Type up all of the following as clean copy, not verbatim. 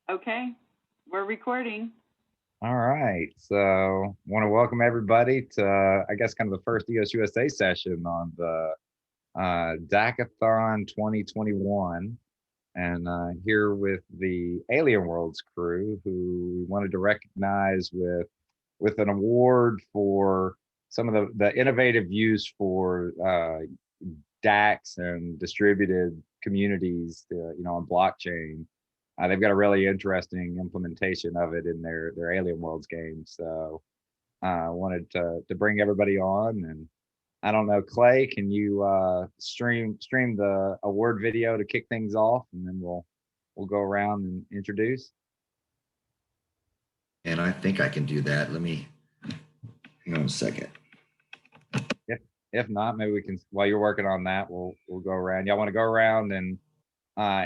Okay, we're recording. All right, so want to welcome everybody to, I guess, kind of the first EOSUSA session on the DAC-a-thon 2021. And here with the Alien Worlds crew, who we wanted to recognize with an award for some of the innovative use for DACs and distributed communities, on blockchain. They've got a really interesting implementation of it in their Alien Worlds game. So I wanted to bring everybody on. And I don't know, Clay, can you stream the award video to kick things off, and then we'll go around and introduce. And I think I can do that. Let me hang on a second. If not, maybe we can, while you're working on that, we'll go around. Y'all want to go around and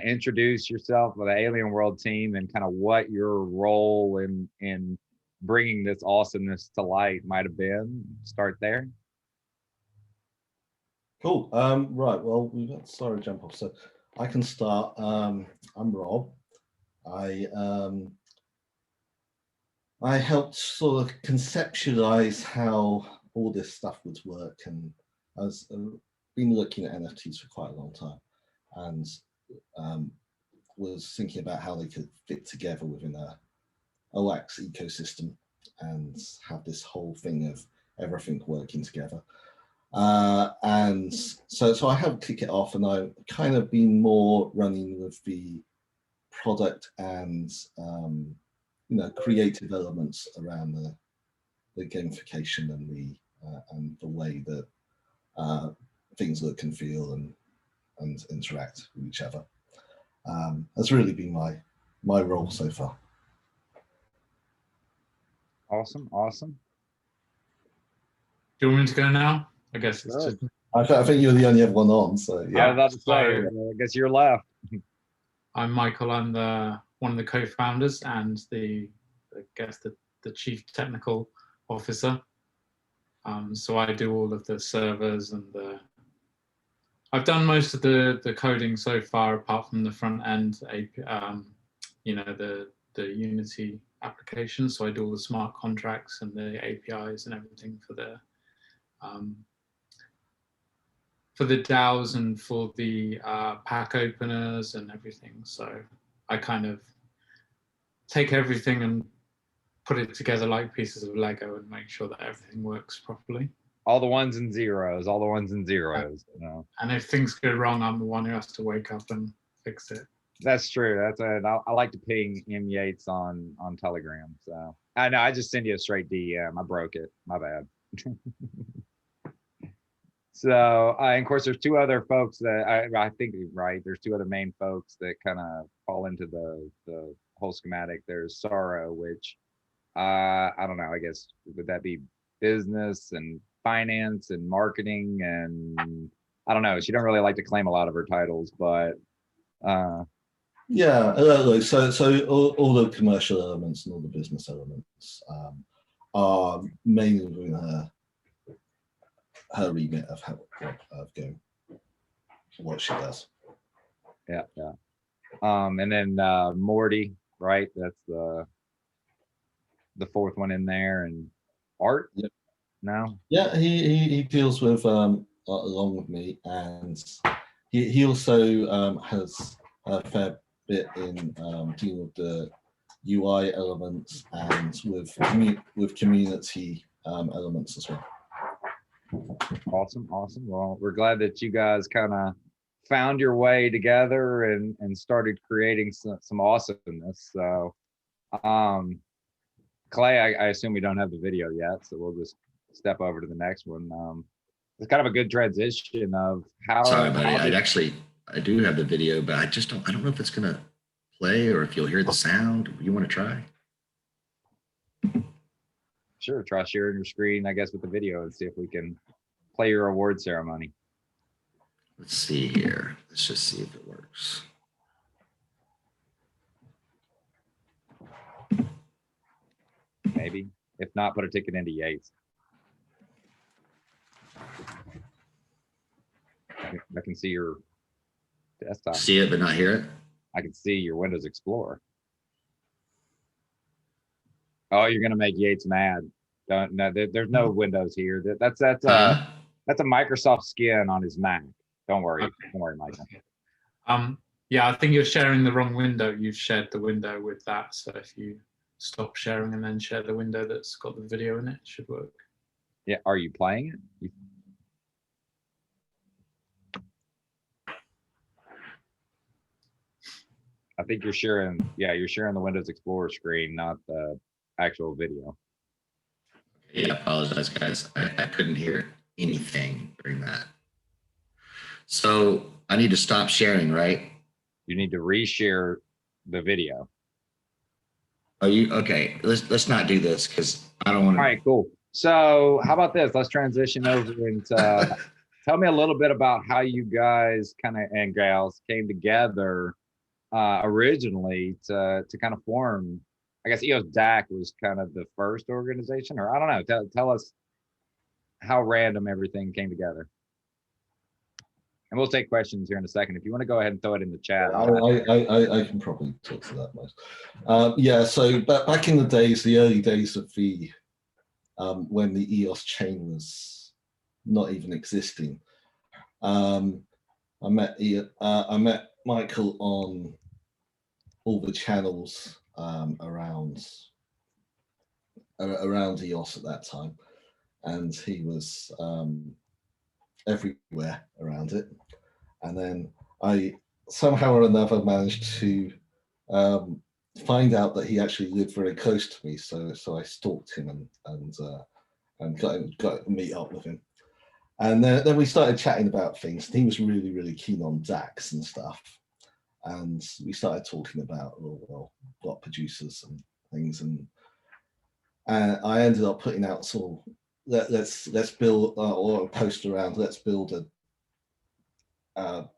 introduce yourself with the Alien World team and kind of what your role in bringing this awesomeness to light might have been. Start there. Cool. Right. Well, we've got Sarah jump off, so I can start. I'm Rob. I helped sort of conceptualize how all this stuff would work, and I've been looking at NFTs for quite a long time, and was thinking about how they could fit together within a OAX ecosystem and have this whole thing of everything working together. And so I helped kick it off, and I've kind of been more running with the product and creative elements around the gamification and the way that things look and feel and interact with each other. That's really been my role so far. Awesome. Do you want me to go now? I guess it's just... I think you're the only one on, so yeah. I was about to say, I guess you're left. I'm Michael. I'm one of the co-founders and the chief technical officer. So I do all of the servers and I've done most of the coding so far, apart from the front end, the Unity application. So I do all the smart contracts and the APIs and everything for the DAOs and for the pack openers and everything. So I kind of take everything and put it together like pieces of Lego and make sure that everything works properly. All the ones and zeros. And if things go wrong, I'm the one who has to wake up and fix it. That's true. I like to ping M Yates on Telegram. So I know, I just send you a straight DM. I broke it. My bad. So, and of course, there's two other folks that I think, right, there's two other main folks that kind of fall into the whole schematic. There's Sarah, which I don't know, I guess, would that be business and finance and marketing? And I don't know, she don't really like to claim a lot of her titles, but yeah, so all the commercial elements and all the business elements are mainly within her remit of going, what she does. Yeah. And then Morty, right? That's the fourth one in there, and Art. Yep. No. Yeah, he deals with along with me, and he also has a fair bit in dealing with the UI elements and with community elements as well. Awesome. Well, we're glad that you guys kind of found your way together and started creating some awesomeness. So, Clay, I assume we don't have the video yet, so we'll just step over to the next one. It's kind of a good transition of how. Sorry, buddy. I do have the video, but I don't know if it's gonna play or if you'll hear the sound. You want to try? Sure, try sharing your screen, I guess, with the video and see if we can play your award ceremony. Let's see here. Let's just see if it works. Maybe. If not, put a ticket into Yates. I can see your desktop. See it, but not hear it? I can see your Windows Explorer. Oh, you're gonna make Yates mad. Don't, no, there's no Windows here. That's Huh? a Microsoft skin on his Mac. Don't worry. Okay. Don't worry, Michael. Yeah, I think you're sharing the wrong window. You've shared the window with that. So if you stop sharing and then share the window that's got the video in it, it should work. Yeah, are you playing it? I think you're sharing, yeah, you're sharing the Windows Explorer screen, not the actual video. Yeah, I apologize, guys. I couldn't hear anything during that. So I need to stop sharing, right? You need to reshare the video. Are you okay? Let's not do this because I don't want All to. right, cool. So how about this? Let's transition over into tell me a little bit about how you guys kind of and gals came together originally to kind of form. I guess EOSDAC was kind of the first organization, or I don't know. Tell us how random everything came together. And we'll take questions here in a second. If you want to go ahead and throw it in the chat. I can probably talk to that most. Yeah, so back in the days, the early days of the when the EOS chain was not even existing, I met Michael on all the channels around EOS at that time, and he was everywhere around it. And then I somehow or another managed to find out that he actually lived very close to me. So I stalked him and got to meet up with him. And then we started chatting about things. He was really keen on DACs and stuff. And we started talking about block producers and things. And I ended up putting out sort of let's build or a post around let's build a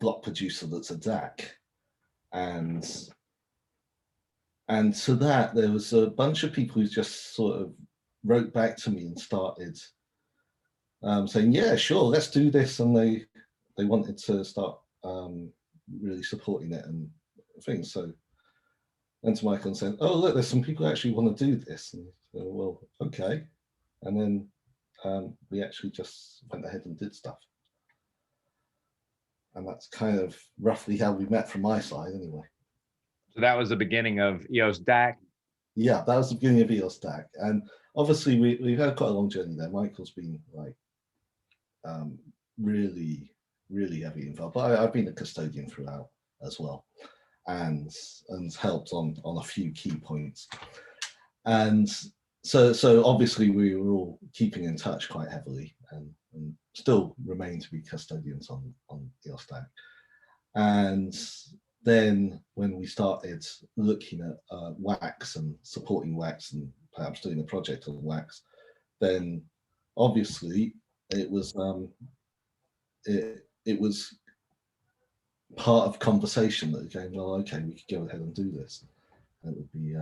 block producer that's a DAC, and to that there was a bunch of people who just sort of wrote back to me and started saying, yeah, sure, let's do this, and they wanted to start really supporting it and things. So went to Michael and said, oh look, there's some people who actually want to do this, and so, well, okay, and then we actually just went ahead and did stuff. And that's kind of roughly how we met from my side anyway. So that was the beginning of EOSDAC. Yeah, that was the beginning of EOSDAC. And obviously we've had quite a long journey there. Michael's been like really heavy involved, but I've been a custodian throughout as well, and helped on a few key points. And so obviously we were all keeping in touch quite heavily and still remain to be custodians on EOSDAC. And then when we started looking at WAX and supporting WAX and perhaps doing a project on WAX, then obviously it was it was part of conversation that going, well, okay, we could go ahead and do this. And it would be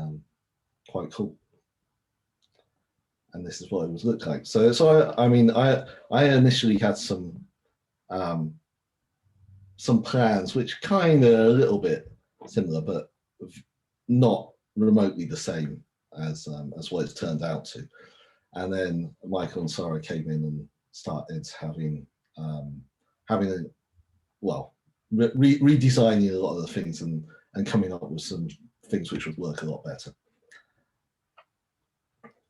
quite cool. And this is what it would look like. So I mean, I initially had some plans which kind of a little bit similar, but not remotely the same as what it's turned out to. And then Michael and Sarah came in and started having redesigning a lot of the things and coming up with some things which would work a lot better,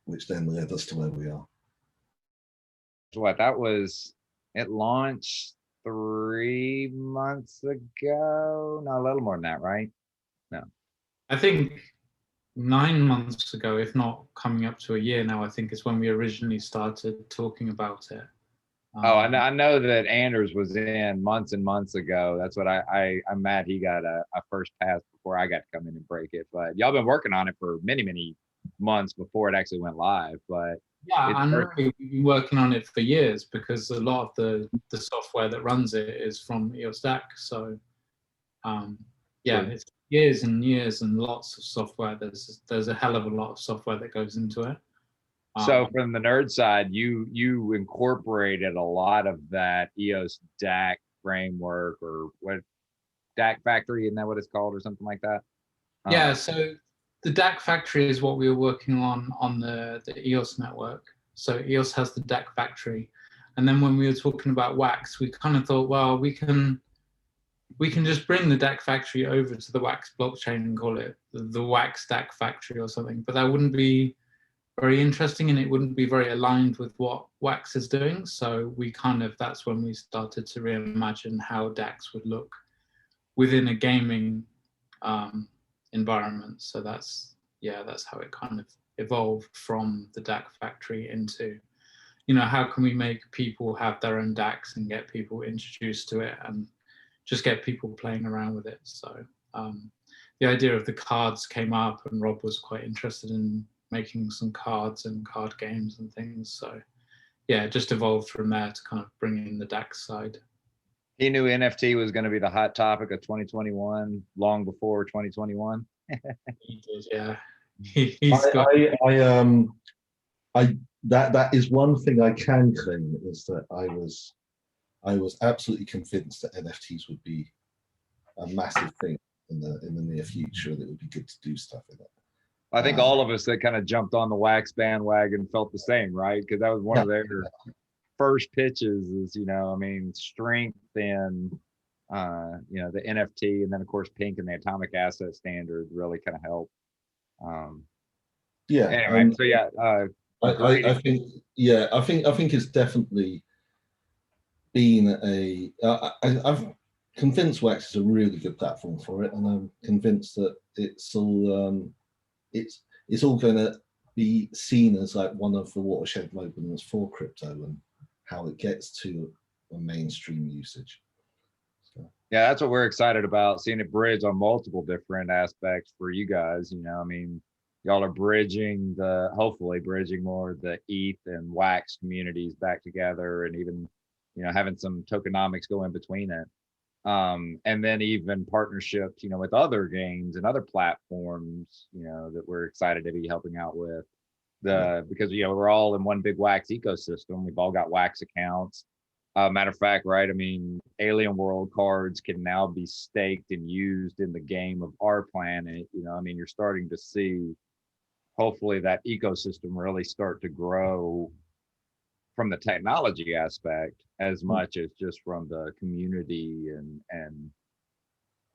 which then led us to where we are. What it launched 3 months ago. No, a little more than that, right? No, I think 9 months ago, if not coming up to a year now, I think is when we originally started talking about it. Oh, I know that Anders was in months and months ago. That's what I'm mad he got a first pass before I got to come in and break it. But y'all been working on it for many months before it actually went live. But yeah, and really we've been working on it for years because a lot of the software that runs it is from EOSDAC. So yeah, it's years and years and lots of software. There's a hell of a lot of software that goes into it. So from the nerd side, you incorporated a lot of that EOSDAC framework, or what, DAC factory, isn't that what it's called, or something like that? Yeah, so the DAC factory is what we were working on the EOS network. So EOS has the DAC factory. And then when we were talking about WAX, we kind of thought, well, we can just bring the DAC factory over to the WAX blockchain and call it the WAX DAC factory or something. But that wouldn't be very interesting, and it wouldn't be very aligned with what WAX is doing. So we that's when we started to reimagine how DACs would look within a gaming environment. So that's how it kind of evolved from the DAC factory into, how can we make people have their own DACs and get people introduced to it and just get people playing around with it. So the idea of the cards came up, and Rob was quite interested in making some cards and card games and things. So yeah, it just evolved from there to kind of bring in the DAC side. He knew NFT was going to be the hot topic of 2021 long before 2021. He did, yeah. That is one thing I can claim, is that I was absolutely convinced that NFTs would be a massive thing in the near future, that it would be good to do stuff in it. I think all of us that kind of jumped on the WAX bandwagon felt the same, right? Because that was one of their first pitches is, strength in, the NFT, and then of course Pink and the atomic asset standard really kind of helped. Anyway, so yeah, I think it's definitely been I've convinced WAX is a really good platform for it, and I'm convinced that it's all going to be seen as like one of the watershed moments for crypto and how it gets to a mainstream usage. So. Yeah, that's what we're excited about, seeing it bridge on multiple different aspects for you guys. Y'all are hopefully bridging more the ETH and WAX communities back together, and even, having some tokenomics go in between it. And then even partnerships, with other games and other platforms, that we're excited to be helping out with. Because we're all in one big WAX ecosystem. We've all got WAX accounts. Matter of fact, right? Alien World cards can now be staked and used in the game of our planet. You're starting to see, hopefully, that ecosystem really start to grow from the technology aspect as much as just from the community and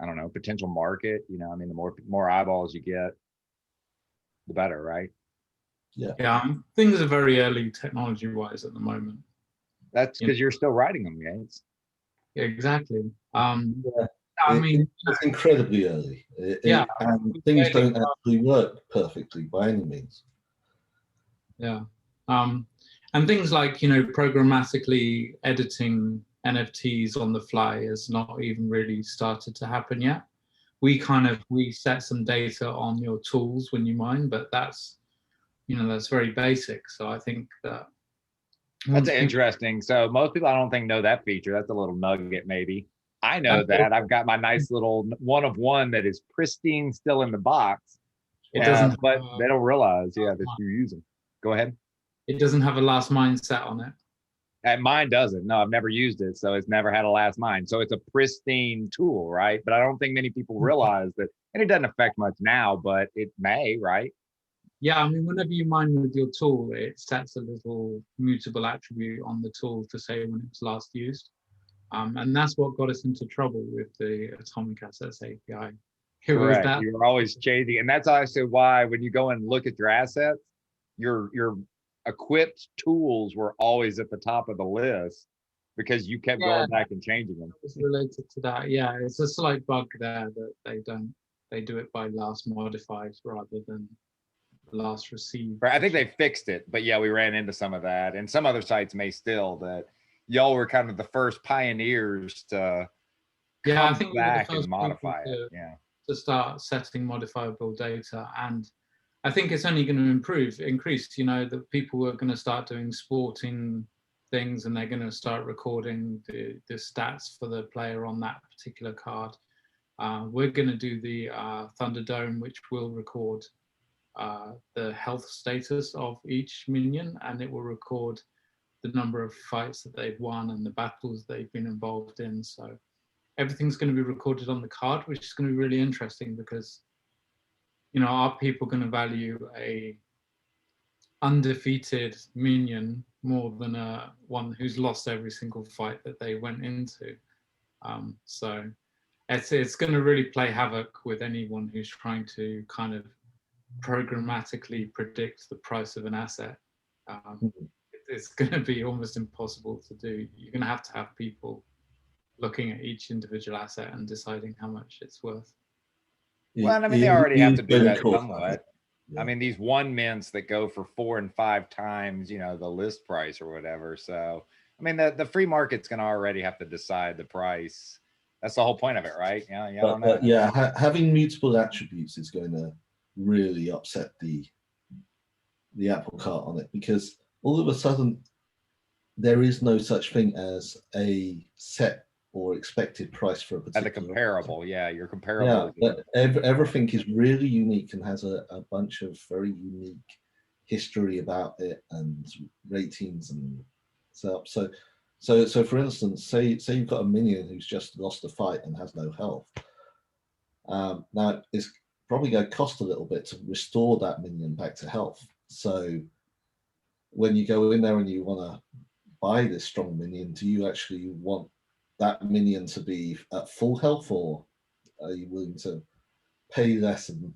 I don't know, potential market. The more eyeballs you get, the better, right? Yeah, things are very early technology wise at the moment. That's because you're still writing them, Gates. Yeah, exactly. It's incredibly early. And things don't actually work perfectly by any means. Yeah. And things like, programmatically editing NFTs on the fly has not even really started to happen yet. We set some data on your tools when you mine, but that's very basic. So I think that's interesting. So most people, I don't think, know that feature. That's a little nugget, maybe. I know that. I've got my nice little one of one that is pristine, still in the box. But they don't realize, that you're using. Go ahead. It doesn't have a last mine set on it. And mine doesn't. No, I've never used it, so it's never had a last mine. So it's a pristine tool, right? But I don't think many people realize that, and it doesn't affect much now, but it may, right? Yeah, whenever you mine with your tool, it sets a little mutable attribute on the tool to say when it was last used. And that's what got us into trouble with the Atomic Assets API. Correct. You're always changing. And that's also why when you go and look at your assets, your equipped tools were always at the top of the list because you kept going back and changing them. It's related to that. Yeah, it's a slight bug there that they do it by last modified rather than last received. Right. I think they fixed it, but yeah, we ran into some of that, and some other sites may still. That y'all were kind of the first pioneers to I think back and modify it. To start setting modifiable data, and I think it's only going to increase. The people are going to start doing sporting things, and they're going to start recording the stats for the player on that particular card. We're going to do the Thunderdome, which will record the health status of each minion, and it will record the number of fights that they've won and the battles they've been involved in. So everything's going to be recorded on the card, which is going to be really interesting because you know, are people going to value a undefeated minion more than a one who's lost every single fight that they went into? So it's going to really play havoc with anyone who's trying to kind of programmatically predict the price of an asset. It's going to be almost impossible to do. You're going to have people looking at each individual asset and deciding how much it's worth. Well, I mean, they already have to do that cool. somewhat. Yeah. I mean, these 1 mints that go for 4 and 5 times, you know, the list price or whatever. So, I mean, the free market's going to already have to decide the price. That's the whole point of it, right? Yeah, having mutable attributes is going to really upset the apple cart on it, because all of a sudden there is no such thing as a set or expected price for a particular. At the comparable, you're comparable. Yeah, but everything is really unique and has a bunch of very unique history about it and ratings and so. So for instance, say you've got a minion who's just lost a fight and has no health. Now it's probably going to cost a little bit to restore that minion back to health. So when you go in there and you want to buy this strong minion, do you actually want that minion to be at full health, or are you willing to pay less and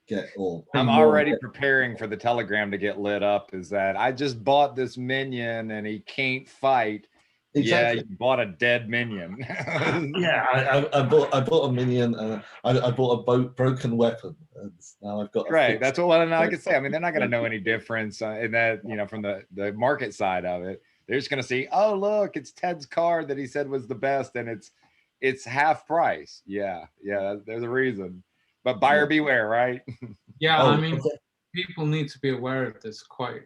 get? Or I'm already preparing for the telegram to get lit up. Is that I just bought this minion and he can't fight. Exactly. Yeah, you bought a dead minion. Yeah, I bought a minion and I bought a broken weapon, and now I've got that's what I can say. I mean, they're not going to know any difference in that, you know, from the market side of it. They're just going to see, oh look, it's Ted's card that he said was the best, and it's half price. Yeah, there's a reason. But buyer beware, right? Yeah, I mean, people need to be aware of this quite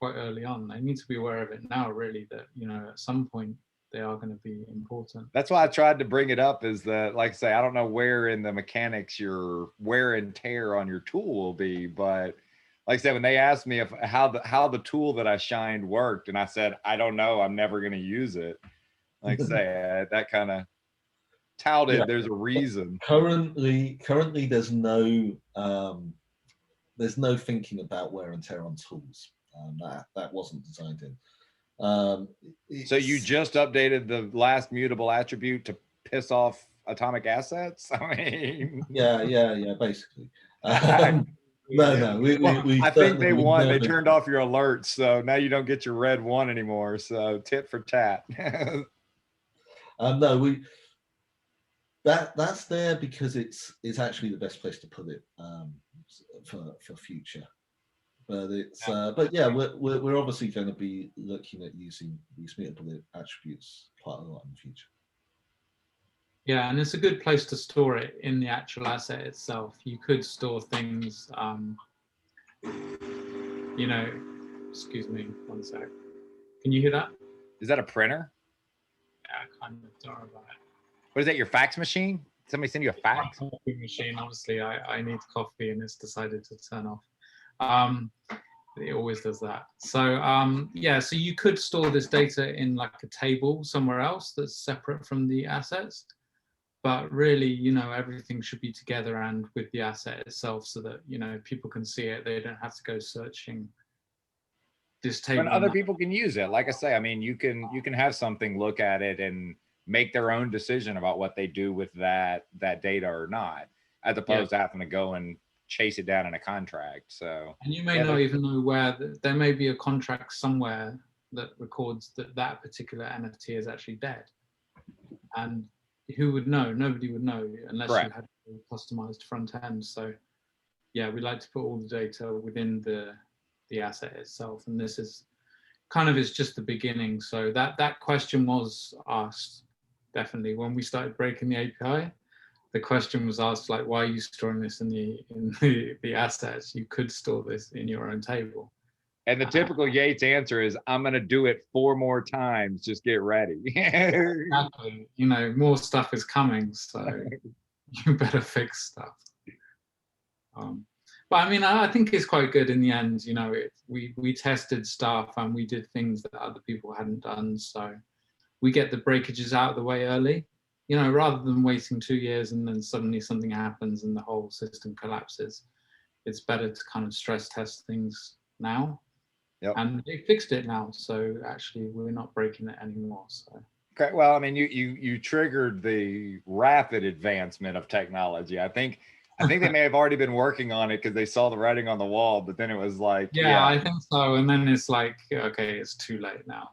early on. They need to be aware of it now, really, that, you know, at some point they are going to be important. That's why I tried to bring it up, is that, like I say, I don't know where in the mechanics your wear and tear on your tool will be, but like I said, when they asked me how the tool that I shined worked, and I said, I don't know, I'm never going to use it. Like I say, that kind of touted there's a reason. Currently there's no thinking about wear and tear on tools. That wasn't designed in. So you just updated the last mutable attribute to piss off atomic assets? I mean, yeah, basically. No. We I think they won. They turned off your alerts, so now you don't get your red 1 anymore. So tit for tat. No, that's there because it's actually the best place to put it for future. But it's but yeah, we're obviously going to be looking at using these mutable attributes quite a lot in the future. Yeah, and it's a good place to store it in the actual asset itself. You could store things, you know, excuse me, one sec. Can you hear that? Is that a printer? Yeah, kind of. Don't worry about it. What is that, your fax machine? Somebody send you a fax? Coffee machine. Obviously, I need coffee and it's decided to turn off. It always does that. So so you could store this data in like a table somewhere else that's separate from the assets. But really, you know, everything should be together and with the asset itself, so that, you know, people can see it. They don't have to go searching this table. And other people can use it. Like I say, I mean, you can have something look at it and make their own decision about what they do with that data or not, as opposed to having to go and chase it down in a contract. So, and you may not even know where there may be a contract somewhere that records that particular NFT is actually dead, and who would know? Nobody would know unless you had a customized front end. So yeah, we like to put all the data within the asset itself, and this is kind of is just the beginning. So that question was asked definitely when we started breaking the API. The question was asked, like, why are you storing this in the assets? You could store this in your own table. And the typical Yates answer is, I'm going to do it 4 more times. Just get ready. Exactly. You know, more stuff is coming, so you better fix stuff. But I mean, I think it's quite good in the end. You know, we tested stuff and we did things that other people hadn't done. So we get the breakages out of the way early, you know, rather than waiting 2 years and then suddenly something happens and the whole system collapses, it's better to kind of stress test things now. Yep. And they fixed it now, so actually we're not breaking it anymore. So. Okay, well, I mean, you triggered the rapid advancement of technology. I think they may have already been working on it because they saw the writing on the wall, but then it was like, yeah, I think so. And then it's like, okay, it's too late now.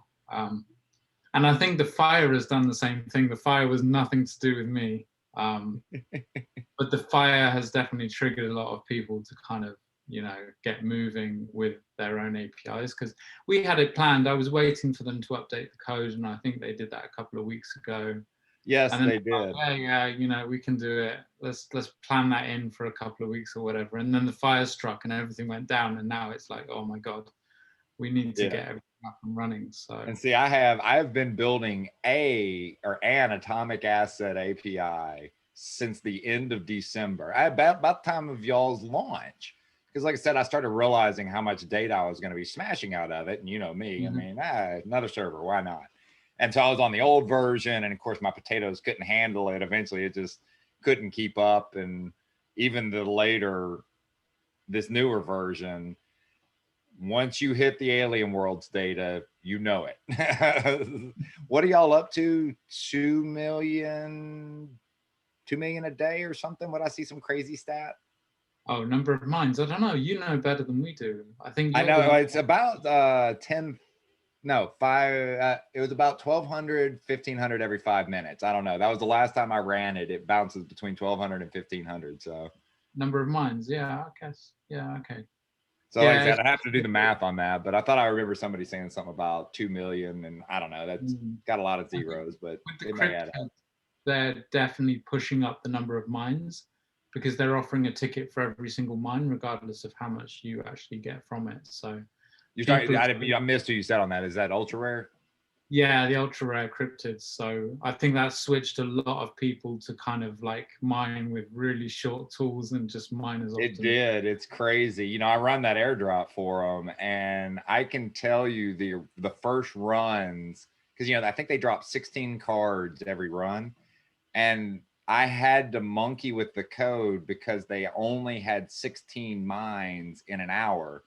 And I think the fire has done the same thing. The fire was nothing to do with me, but the fire has definitely triggered a lot of people to kind of, you know, get moving with their own APIs, because we had it planned. I was waiting for them to update the code, and I think they did that a couple of weeks ago. yes, And then they did. yeah, you know, we can do it. Let's plan that in for a couple of weeks or whatever. And then the fire struck and everything went down, and now it's like, oh my god, we need to get everything up and running. So, and see, I have been building an atomic asset API since the end of December, about the time of y'all's launch. Because like I said, I started realizing how much data I was going to be smashing out of it. And you know me, I mean, another server, why not? And so I was on the old version, and of course my potatoes couldn't handle it. Eventually it just couldn't keep up. And even this newer version, once you hit the alien worlds data, you know it. What are y'all up to? 2 million a day or something? Would I see some crazy stat? oh, number of mines. I don't know. You know better than we do. I think I know it's about 5. It was about 1,200, 1,500 every 5 minutes. I don't know. That was the last time I ran it. It bounces between 1,200 and 1,500. So number of mines. Yeah, I guess. Yeah, okay. So like I said, I have to do the math on that, but I thought I remember somebody saying something about 2 million, and I don't know. That's got a lot of zeros, but it may add up. They're definitely pushing up the number of mines, because they're offering a ticket for every single mine, regardless of how much you actually get from it. So you're talking, I missed who you said on that. Is that ultra rare? Yeah, the ultra rare cryptids. So I think that switched a lot of people to kind of like mine with really short tools and just mine as often. It did. It's crazy. You know, I run that airdrop for them, and I can tell you the first runs, because you know I think they drop 16 cards every run, and I had to monkey with the code because they only had 16 mines in an hour.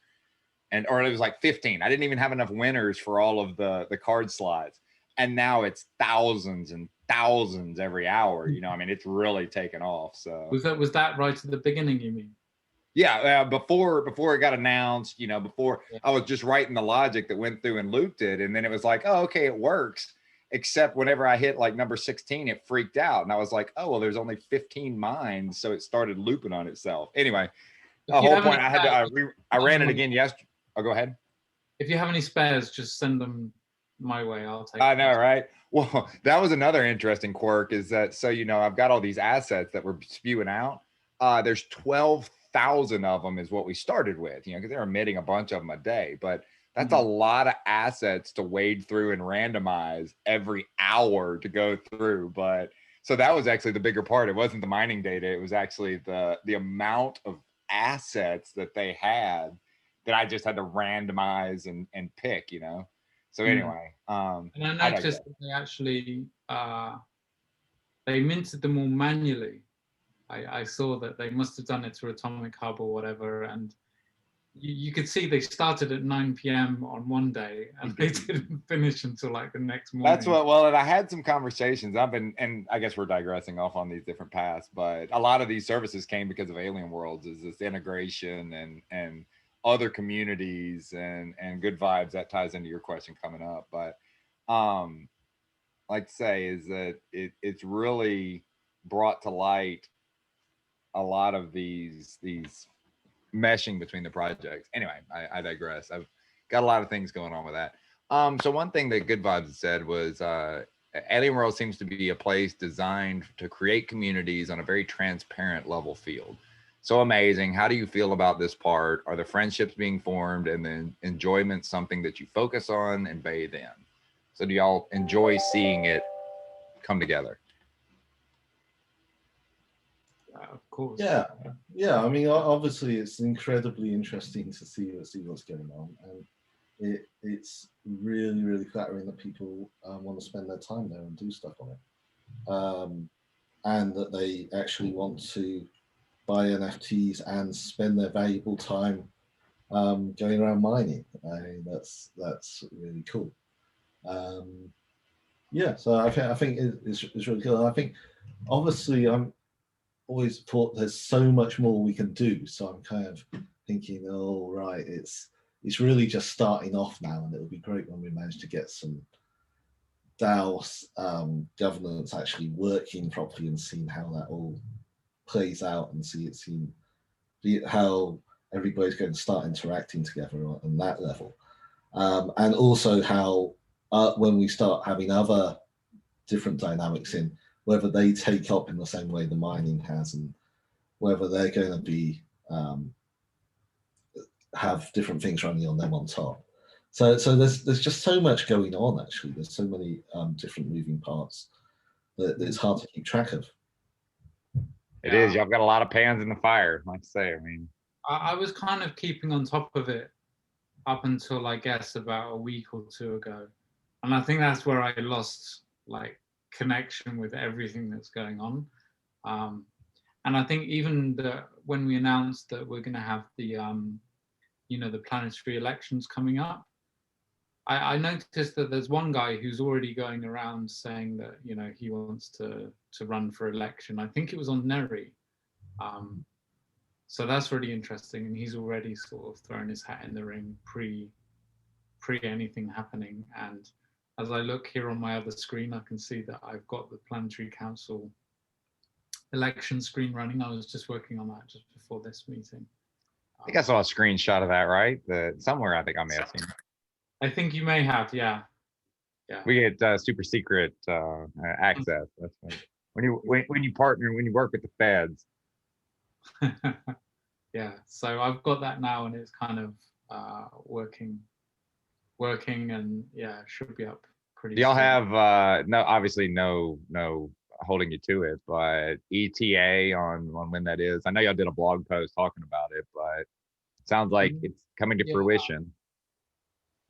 Or it was like 15. I didn't even have enough winners for all of the card slots. And now it's thousands and thousands every hour. You know, I mean, it's really taken off. So was that right at the beginning, you mean? Yeah, before it got announced, you know, before I was just writing the logic that went through and looped it. And then it was like, oh, okay, it works. Except whenever I hit like number 16, it freaked out. And I was like, oh, well, there's only 15 mines. So it started looping on itself. Anyway, the whole point, I ran it again yesterday. Oh, go ahead. If you have any spares, just send them my way. I'll take I know, right? Well, that was another interesting quirk, is that, so, you know, I've got all these assets that we're spewing out. There's 12,000 of them is what we started with, you know, because they're emitting a bunch of them a day. But that's a lot of assets to wade through and randomize every hour to go through. But so that was actually the bigger part. It wasn't the mining data. It was actually the amount of assets that they had that I just had to randomize and pick, you know? So anyway. And I noticed that they actually, they minted them all manually. I saw that they must have done it through Atomic Hub or whatever. And you could see they started at 9 p.m. on one day and they didn't finish until like the next morning. That's well, and I had some conversations. And I guess we're digressing off on these different paths, but a lot of these services came because of Alien Worlds, is this integration and other communities and good vibes. That ties into your question coming up. But like to say is that it's really brought to light a lot of these meshing between the projects. Anyway, I digress. I've got a lot of things going on with that. So one thing that Good Vibes said was Alien World seems to be a place designed to create communities on a very transparent level field. So amazing. How do you feel about this part? Are the friendships being formed and then enjoyment something that you focus on and bathe in? So do y'all enjoy seeing it come together? Of course. Yeah. I mean, obviously, it's incredibly interesting to see what's going on, and it's really, really flattering that people want to spend their time there and do stuff on it. and that they actually want to buy NFTs and spend their valuable time going around mining. I mean, that's really cool. Yeah, so I think it's really cool. And I think obviously I'm always thought there's so much more we can do. So I'm kind of thinking, oh right, it's really just starting off now, and it'll be great when we manage to get some DAO governance actually working properly and seeing how that all plays out, and see how everybody's going to start interacting together on that level, and also how when we start having other different dynamics in, whether they take up in the same way the mining has, and whether they're going to be have different things running on them on top. So there's just so much going on. Actually, there's so many different moving parts that it's hard to keep track of. It is. Y'all got a lot of pans in the fire, like I say. I mean, I was kind of keeping on top of it up until, I guess, about a week or two ago, and I think that's where I lost like connection with everything that's going on. And I think even when we announced that we're going to have the the planetary elections coming up, I noticed that there's one guy who's already going around saying that he wants to run for election. I think it was on Neri. So that's really interesting, and he's already sort of thrown his hat in the ring pre anything happening. And as I look here on my other screen, I can see that I've got the Planetary Council election screen running. I was just working on that just before this meeting. I think I saw a screenshot of that, right? Somewhere I think I may have seen it. I think you may have, yeah. We get super secret access. That's when you partner, when you work with the feds. Yeah, so I've got that now, and it's kind of working, and yeah, should be up pretty. Do y'all have obviously no holding you to it, but ETA on when that is? I know y'all did a blog post talking about it, but it sounds like it's coming to fruition.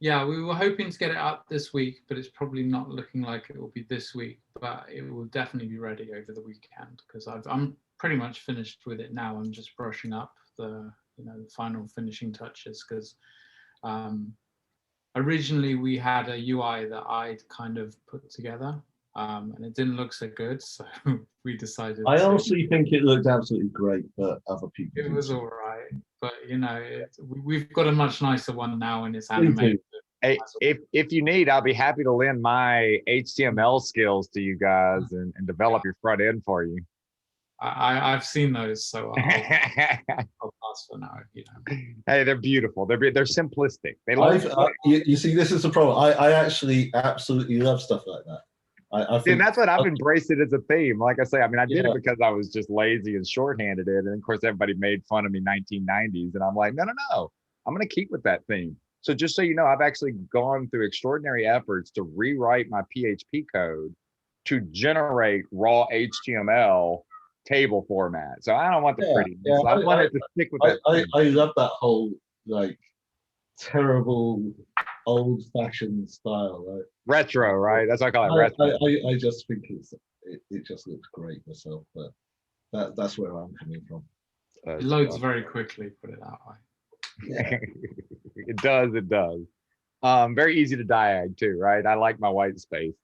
Yeah, we were hoping to get it up this week, but it's probably not looking like it will be this week, but it will definitely be ready over the weekend, because I'm pretty much finished with it now. I'm just brushing up the the final finishing touches, because originally we had a UI that I'd kind of put together, and it didn't look so good, so we decided. I honestly think it looked absolutely great, but other people. It was all right, but we've got a much nicer one now, and it's animated. Hey, if you need, I'll be happy to lend my HTML skills to you guys and develop your front end for you. I've seen those, so I'll pass for now. Hey, they're beautiful. They're simplistic. They you see, this is the problem. I actually absolutely love stuff like that. I think that's what I've embraced it as a theme. Like I say, I mean, I did it because I was just lazy and shorthanded it, and of course everybody made fun of me 1990s, and I'm like, no, I'm going to keep with that theme. So just so you know, I've actually gone through extraordinary efforts to rewrite my PHP code to generate raw HTML table format. So I don't want the prettiness. Yeah, I wanted to stick with that. I love that whole like terrible old-fashioned style, right? Retro, right? That's what I call it. Retro. I just think it just looks great myself, but that's where I'm coming from. It loads very quickly, put it that way. Yeah. It does. Very easy to diag too, right? I like my white space.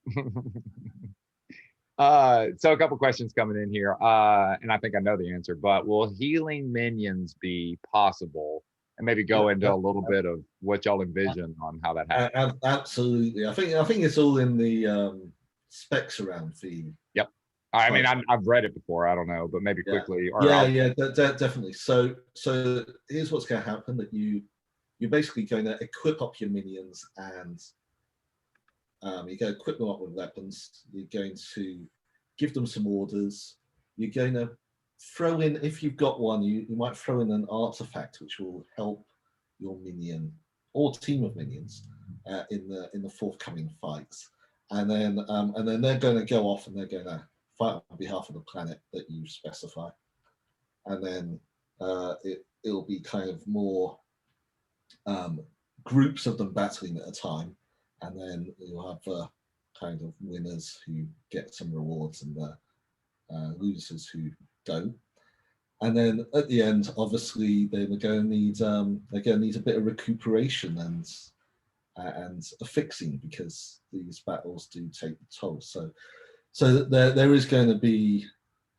So a couple questions coming in here, and I think I know the answer, but will healing minions be possible? And maybe go into a little bit of what y'all envision on how that happens. Absolutely. I think it's all in the specs around feed. Yep. I mean, I've read it before. I don't know, but maybe quickly. Definitely. So here's what's going to happen: that you're basically going to equip up your minions, and you're going to equip them up with weapons. You're going to give them some orders. You're going to throw in, if you've got one, you might throw in an artifact which will help your minion or team of minions in the forthcoming fights, and then they're going to go off and they're going to fight on behalf of the planet that you specify, and then it'll be kind of more groups of them battling at a time, and then you'll have kind of winners who get some rewards and the losers who don't. And then at the end, obviously, they're going to need a bit of recuperation and a fixing, because these battles do take the toll. So there is going to be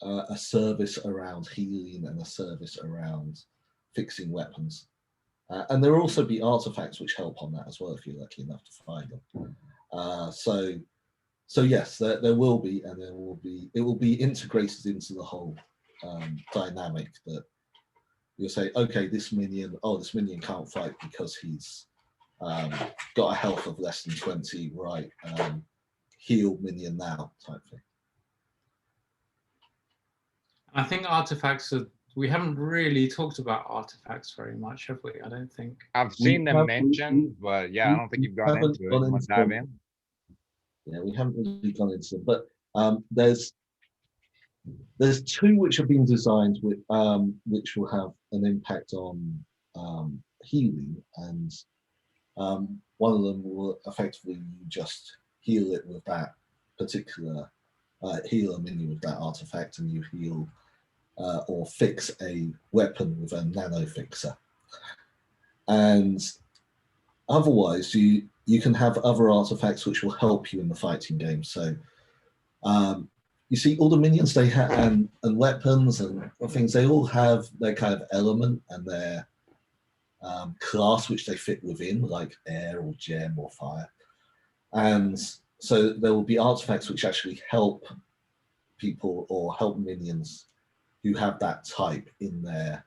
a service around healing and a service around fixing weapons. And there will also be artifacts which help on that as well, if you're lucky enough to find them. So yes, there will be, and it will be integrated into the whole dynamic that you'll say, okay, this minion can't fight because he's got a health of less than 20, right? Heal minion now, type thing. I think artifacts are. We haven't really talked about artifacts very much, have we? I don't think. I've seen them mentioned, but yeah, I don't think you've gone into it. You want to dive in? Yeah, we haven't really gone into them, but there's two which have been designed which will have an impact on healing, and one of them will effectively just heal it with that particular heal a minion with that artifact, and you heal or fix a weapon with a nano fixer. And otherwise, you can have other artifacts which will help you in the fighting game. So you see all the minions they have and weapons and things, they all have their kind of element and their class which they fit within, like air or gem or fire. And so there will be artifacts which actually help people or help minions who have that type in their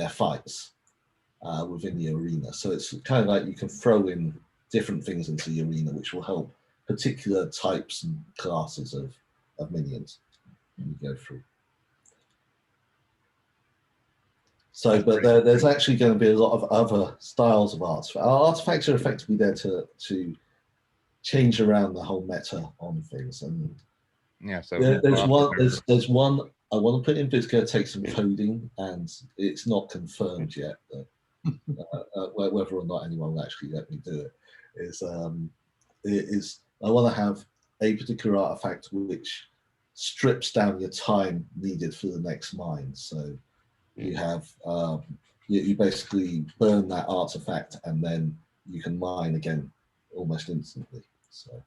fights within the arena. So it's kind of like you can throw in different things into the arena which will help particular types and classes of minions when you go through. So, but there's actually going to be a lot of other styles of artifacts. Artifacts are effectively there to change around the whole meta on things. And yeah, so there's one I want to put in, but it's going to take some coding, and it's not confirmed yet whether or not anyone will actually let me do it. Is I want to have a particular artifact which strips down your time needed for the next mine. So you have you basically burn that artifact and then you can mine again almost instantly. So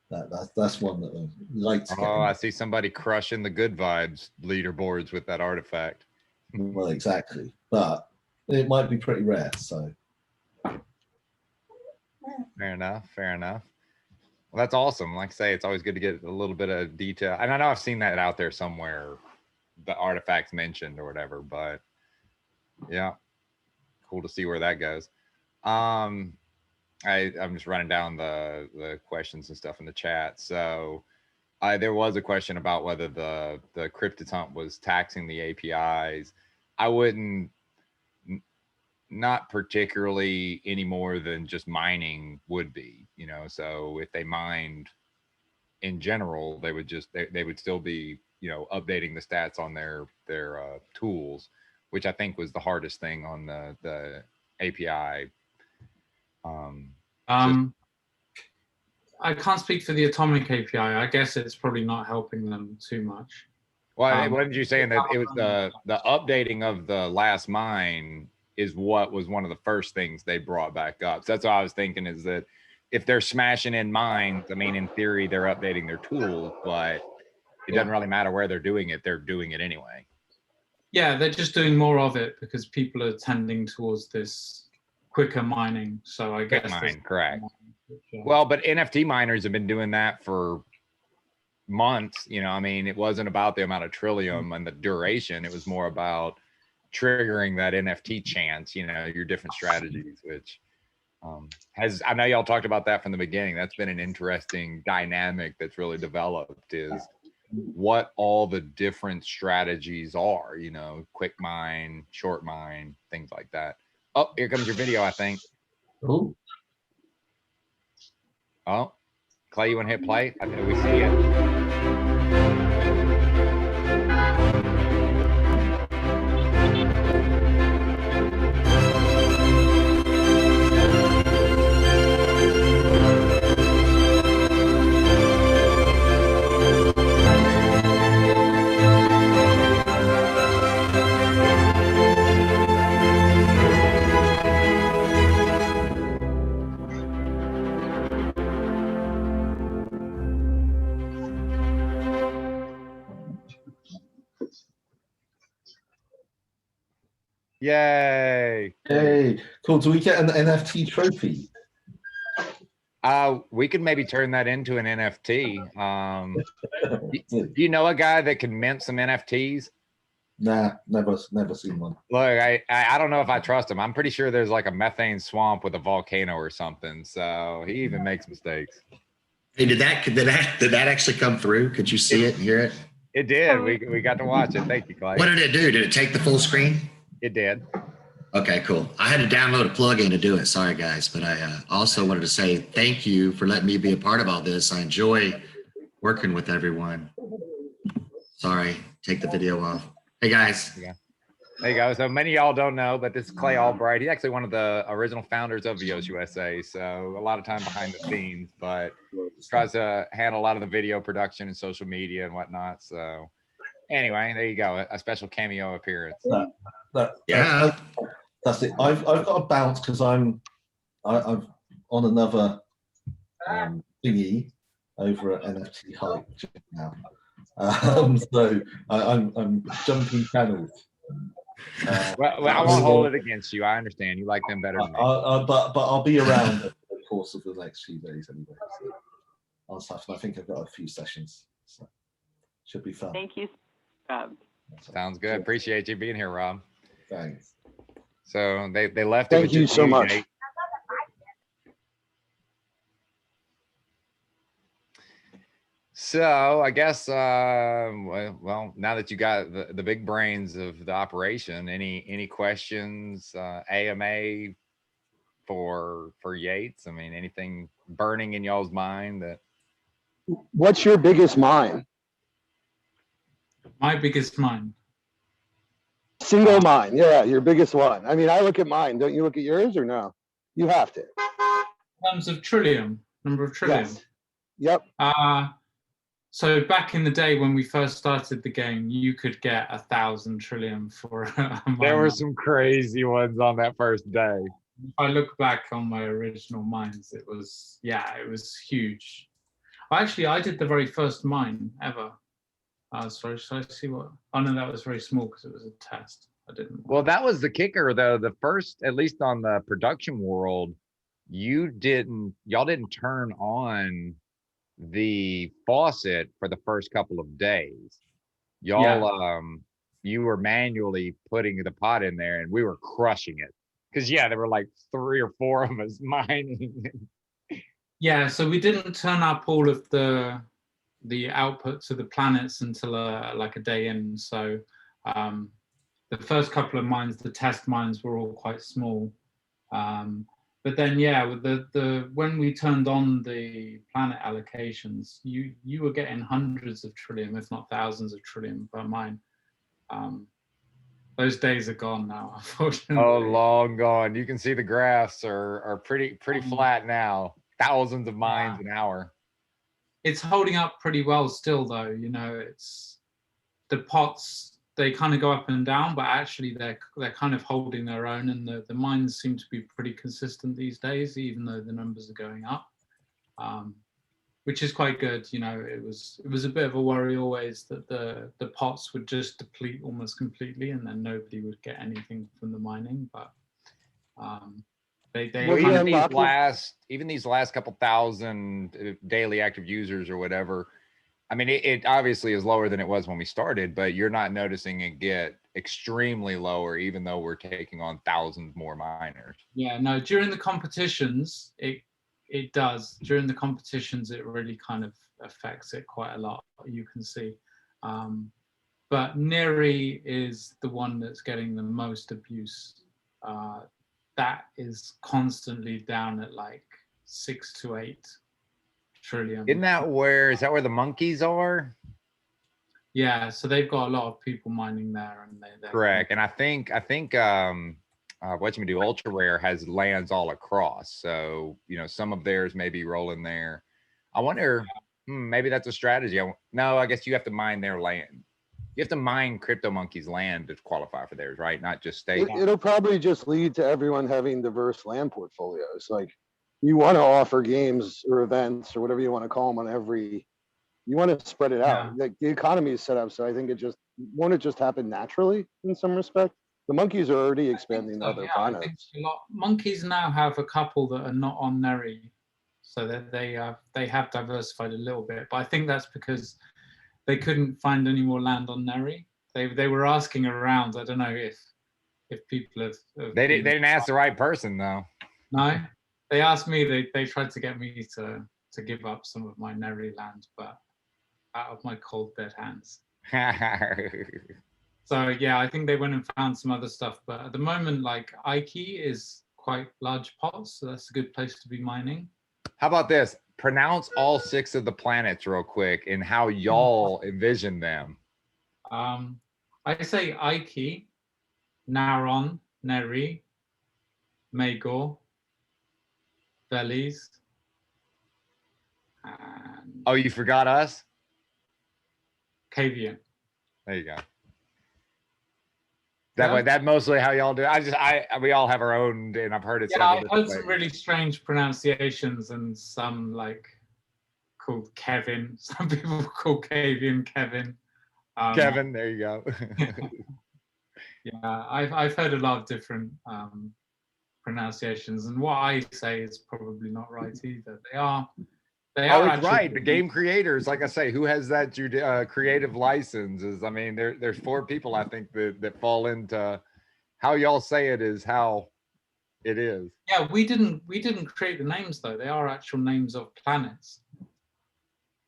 that's one that I like to get. Oh, I see somebody crushing the good vibes leaderboards with that artifact. Well, exactly, but it might be pretty rare. So fair enough. Well, that's awesome. Like I say, it's always good to get a little bit of detail. And I know I've seen that out there somewhere, the artifacts mentioned or whatever, but yeah, cool to see where that goes. I'm just running down the questions and stuff in the chat. So there was a question about whether the cryptid hunt was taxing the APIs. I wouldn't, not particularly any more than just mining would be, you know. So if they mined in general, they would just they would still be, you know, updating the stats on their tools, which I think was the hardest thing on the API. I can't speak for the Atomic API. I guess it's probably not helping them too much. Well, what did you saying that it was the updating of the last mine is what was one of the first things they brought back up. So that's what I was thinking, is that if they're smashing in mines, I mean, in theory, they're updating their tools, but it doesn't really matter where they're doing it anyway. Yeah, they're just doing more of it because people are tending towards this quicker mining. So I guess correct. Well, but NFT miners have been doing that for months. You know, I mean, it wasn't about the amount of Trillium and the duration. It was more about triggering that NFT chance, you know, your different strategies, which I know y'all talked about that from the beginning. That's been an interesting dynamic that's really developed, is what all the different strategies are, you know, quick mine, short mine, things like that. Oh, here comes your video, I think. Ooh. Oh, Clay, you want to hit play? I think we see it. Yay. Hey, cool. Do we get an NFT trophy? We could maybe turn that into an NFT. Do you know a guy that can mint some NFTs? Nah, never seen one. Look, I don't know if I trust him. I'm pretty sure there's like a methane swamp with a volcano or something. So he even makes mistakes. Hey, did that actually come through? Could you see it and hear it? It did. We got to watch it. Thank you, Clay. What did it do? Did it take the full screen? It did. Okay, cool. I had to download a plugin to do it. Sorry, guys. But I also wanted to say thank you for letting me be a part of all this. I enjoy working with everyone. Sorry, take the video off. Hey, guys. Yeah. There you go. So many of y'all don't know, but this is Clay Albright. He's actually one of the original founders of EOSUSA. So a lot of time behind the scenes, but tries to handle a lot of the video production and social media and whatnot. So anyway, there you go. A special cameo appearance. Yeah. That's it. I've got to bounce because I'm on another thingy over at NFT Hype now. So I'm jumping channels. Well, I won't hold it against you. I understand. You like them better than me. But I'll be around over the course of the next few days anyway. So I'll have, I think I've got a few sessions. So should be fun. Thank you, Rob. Sounds good. Appreciate you being here, Rob. Thanks. So they left. Thank you so much. Jake. So I guess, well, now that you got the big brains of the operation, any questions, AMA for Yates? I mean, anything burning in y'all's mind that? What's your biggest mine? My biggest mine. Single mine. Yeah, your biggest one. I mean, I look at mine. Don't you look at yours or no? You have to. In terms of trillium, number of trillium. Yes. Yep. So back in the day when we first started the game, you could get 1,000 trillium for a mine. There were some crazy ones on that first day. If I look back on my original mines, it was huge. Actually, I did the very first mine ever. Sorry, should I see what? Oh no, that was very small because it was a test. I didn't. Well, that was the kicker though. The first, at least on the production world, y'all didn't turn on the faucet for the first couple of days. Y'all, you were manually putting the pot in there and we were crushing it. Cause there were like 3 or 4 of us mining. Yeah, so we didn't turn up all of the output to the planets until like a day in. So the first couple of mines, the test mines, were all quite small. But then, with when we turned on the planet allocations, you were getting hundreds of trillium, if not thousands of trillium per mine. Those days are gone now, unfortunately. Oh, long gone. You can see the graphs are pretty flat now. Thousands of mines an hour. It's holding up pretty well still, though. You know, it's the pots. They kind of go up and down, but actually they're kind of holding their own, and the mines seem to be pretty consistent these days, even though the numbers are going up, which is quite good. You know, it was a bit of a worry always that the pots would just deplete almost completely, and then nobody would get anything from the mining. But even these last couple thousand daily active users or whatever. I mean, it obviously is lower than it was when we started, but you're not noticing it get extremely lower, even though we're taking on thousands more miners. Yeah, no, during the competitions, it does. During the competitions, it really kind of affects it quite a lot, you can see. But Neri is the one that's getting the most abuse. That is constantly down at like 6 to 8 trillium. Is that where the monkeys are? Yeah, so they've got a lot of people mining there, and they're correct. And I think Ultra Rare has lands all across, so some of theirs may be rolling there. I wonder, maybe that's a strategy. No, I guess you have to mine their land. You have to mine Crypto Monkey's land to qualify for theirs, right? Not just stake. It'll probably just lead to everyone having diverse land portfolios. Like, you want to offer games or events or whatever you want to call them you want to spread it out. Like, the economy is set up, so I think won't it just happen naturally in some respect? The monkeys are already expanding to So, other yeah, I think planets. a lot. Monkeys now have a couple that are not on Neri, so that they have diversified a little bit. But I think that's because they couldn't find any more land on Neri. They were asking around. I don't know if people have They been- didn't ask the right person though. No, they asked me. They tried to get me to give up some of my Neri land, but out of my cold dead hands. So yeah, I think they went and found some other stuff. But at the moment, like Ike is quite large pots, so that's a good place to be mining. How about this? Pronounce all 6 of the planets real quick and how y'all envision them. I say Ike, Naron, Neri, Magor, Veles, and Oh, you forgot us? Cavian. There you go. Yeah. That mostly how y'all do it. We all have our own, and I've heard it Yeah, I several heard some different really strange pronunciations and some like called Kevin. Some people call Cavian Kevin. Kevin, there you go. Yeah, I've heard a lot of different pronunciations, and what I say is probably not right either. They are Oh, it's actually right. The game creators, like I say, who has that creative license? I mean, there's 4 people I think that fall into how y'all say it is how it is. Yeah, we didn't create the names though. They are actual names of planets.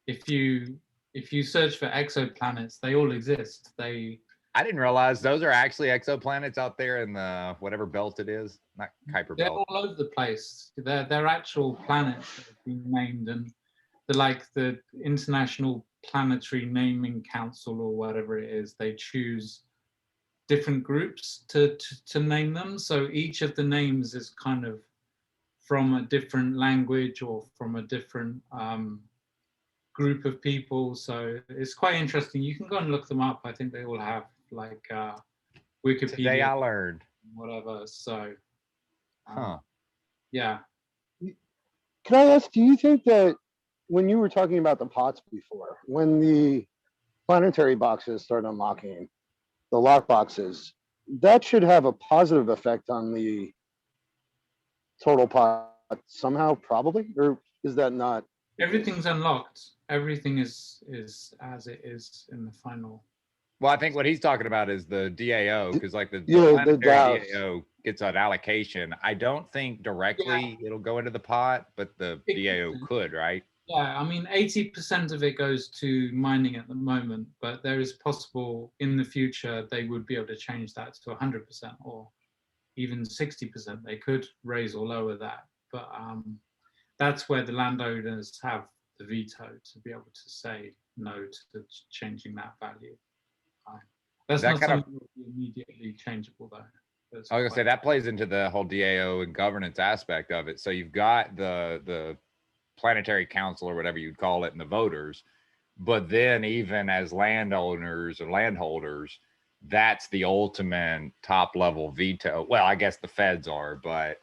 If you search for exoplanets, they all exist. I didn't realize those are actually exoplanets out there in the whatever belt it is, not Kuiper They're belt. all over the place. They're actual planets that have been named, and the International Planetary Naming Council or whatever it is. They choose different groups to name them. So each of the names is kind of from a different language or from a different group of people. So it's quite interesting. You can go and look them up. I think they all have like Wikipedia. Today I learned. Whatever. So Huh. yeah. Can I ask, do you think that when you were talking about the pots before, when the planetary boxes start unlocking, the lock boxes, that should have a positive effect on the total pot somehow, probably? Or is that not? Everything's unlocked. Everything is as it is in the final. Well, I think what he's talking about is the DAO, because like the Yeah, the planetary DAOs. DAO gets an allocation. I don't think directly it'll go into the pot, but the DAO could, right? Yeah, I mean, 80% of it goes to mining at the moment, but there is possible in the future they would be able to change that to 100% or even 60%. They could raise or lower that, but that's where the landowners have the veto to be able to say no to changing that value. That's That not kind of- something that would be immediately changeable though. I was gonna say that plays into the whole DAO and governance aspect of it. So you've got the planetary council or whatever you'd call it and the voters, but then even as landowners or landholders, that's the ultimate top level veto. Well, I guess the feds are, but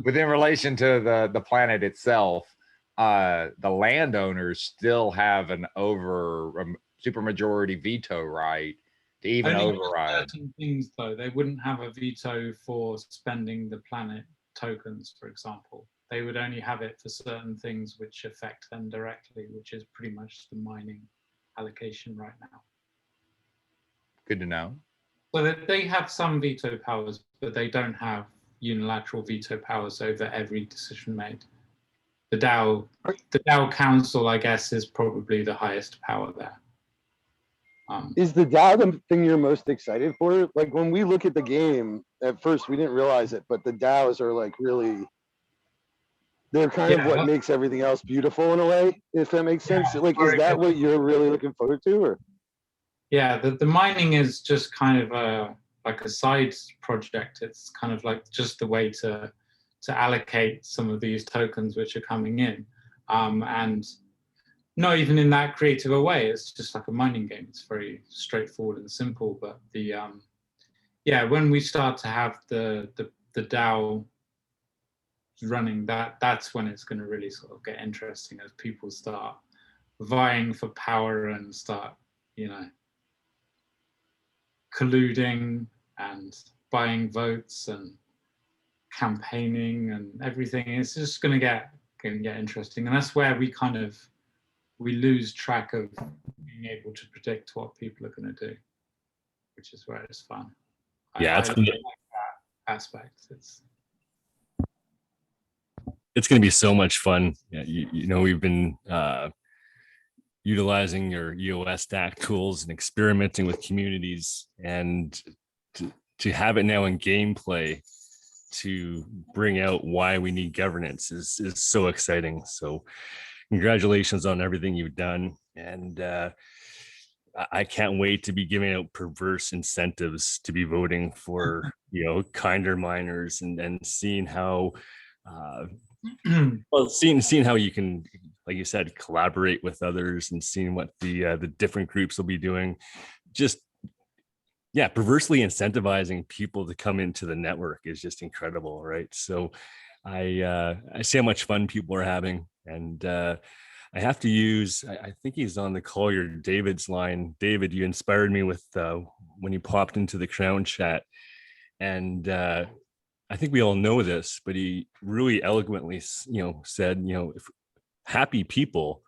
within relation to the planet itself, the landowners still have an supermajority veto right to even Only override. certain things though, they wouldn't have a veto for spending the planet tokens, for example. They would only have it for certain things which affect them directly, which is pretty much the mining allocation right now. Good to know. So that they have some veto powers, but they don't have unilateral veto powers over every decision made. The DAO Council, I guess, is probably the highest power there. Is the DAO the thing you're most excited for? Like when we look at the game, at first we didn't realize it, but the DAOs are like really, they're kind of what makes everything else beautiful in a way, if that makes sense. Like, is that what you're really looking forward to? Or? Yeah, the mining is just kind of like a side project. It's kind of like just the way to allocate some of these tokens which are coming in. And not even in that creative a way. It's just like a mining game. It's very straightforward and simple. But the yeah, when we start to have the DAO running, that's when it's going to really sort of get interesting as people start vying for power and start, you know, colluding and buying votes and campaigning and everything. It's just going to get interesting, and that's where we lose track of being able to predict what people are going to do, which is where it's fun. Yeah, I like that aspect. It's going to be so much fun. Yeah, you know, we've been utilizing your EOSDAC tools and experimenting with communities, and to have it now in gameplay to bring out why we need governance is so exciting. So congratulations on everything you've done. And I can't wait to be giving out perverse incentives to be voting for, you know, kinder miners, and seeing how well, seeing how you can, like you said, collaborate with others, and seeing what the different groups will be doing. Just, yeah, perversely incentivizing people to come into the network is just incredible, right? So I see how much fun people are having, and I have to use, I think he's on the call, your David's line. David, you inspired me with when you popped into the Crown chat, and I think we all know this, but he really eloquently, you know, said, you know, if happy people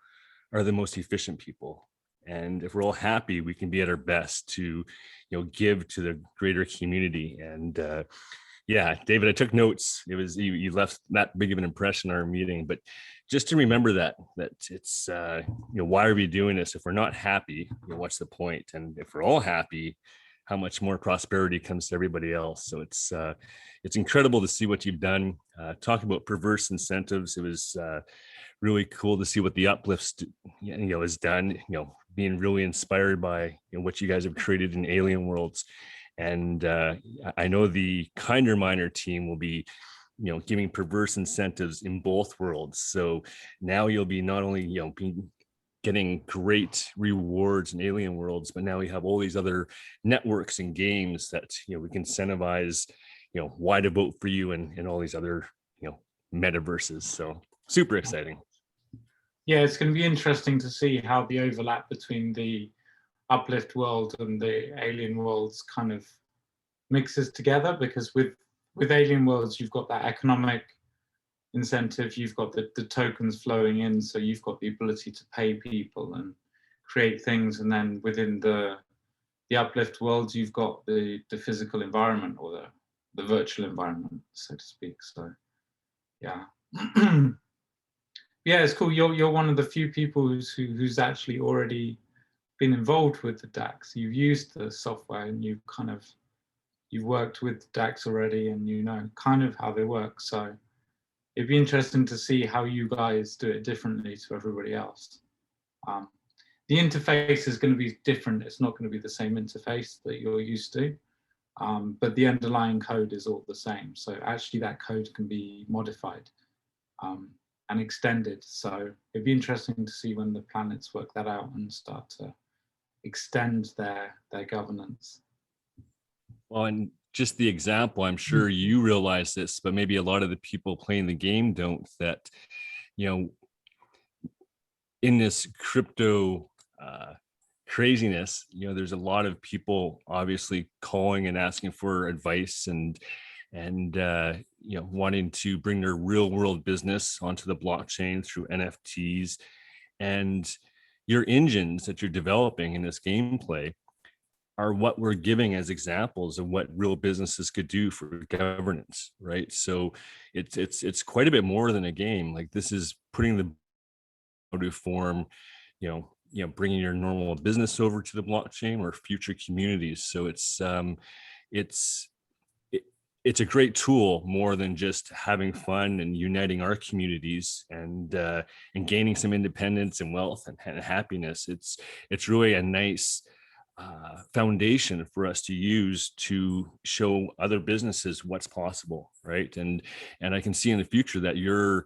are the most efficient people, and if we're all happy, we can be at our best to, you know, give to the greater community. And yeah, David, I took notes. It was, you left that big of an impression on our meeting, but just to remember that it's you know, why are we doing this? If we're not happy, you know, what's the point? And if we're all happy, how much more prosperity comes to everybody else. So it's incredible to see what you've done. Talk about perverse incentives. It was really cool to see what the Uplift, you know, has done. You know, being really inspired by, you know, what you guys have created in Alien Worlds. And I know the Kinder Miner team will be, you know, giving perverse incentives in both worlds. So now you'll be not only, you know, getting great rewards in Alien Worlds, but now we have all these other networks and games that, you know, we can incentivize, you know, why to vote for you, and all these other, you know, metaverses. So super exciting. Yeah, it's going to be interesting to see how the overlap between the Uplift world and the Alien Worlds kind of mixes together, because with Alien Worlds, you've got that economic incentive, you've got the tokens flowing in, so you've got the ability to pay people and create things, and then within the Uplift world, you've got the physical environment, or the virtual environment, so to speak. So yeah. Yeah, it's cool. You're one of the few people who's actually already been involved with the DACs. You've used the software, and you've worked with DACs already, and you know kind of how they work. So it'd be interesting to see how you guys do it differently to everybody else. The interface is going to be different. It's not going to be the same interface that you're used to, but the underlying code is all the same. So actually that code can be modified and extended. So it'd be interesting to see when the planets work that out and start to extend their governance. Well, and just the example, I'm sure you realize this, but maybe a lot of the people playing the game don't, that, you know, in this crypto craziness, you know, there's a lot of people obviously calling and asking for advice, and you know, wanting to bring their real world business onto the blockchain through NFTs. And your engines that you're developing in this gameplay are what we're giving as examples of what real businesses could do for governance, right? So it's quite a bit more than a game. Like, this is putting the to form, you know, bringing your normal business over to the blockchain or future communities. So it's a great tool, more than just having fun and uniting our communities and gaining some independence and wealth and happiness. It's really a nice foundation for us to use to show other businesses what's possible, right? And I can see in the future that your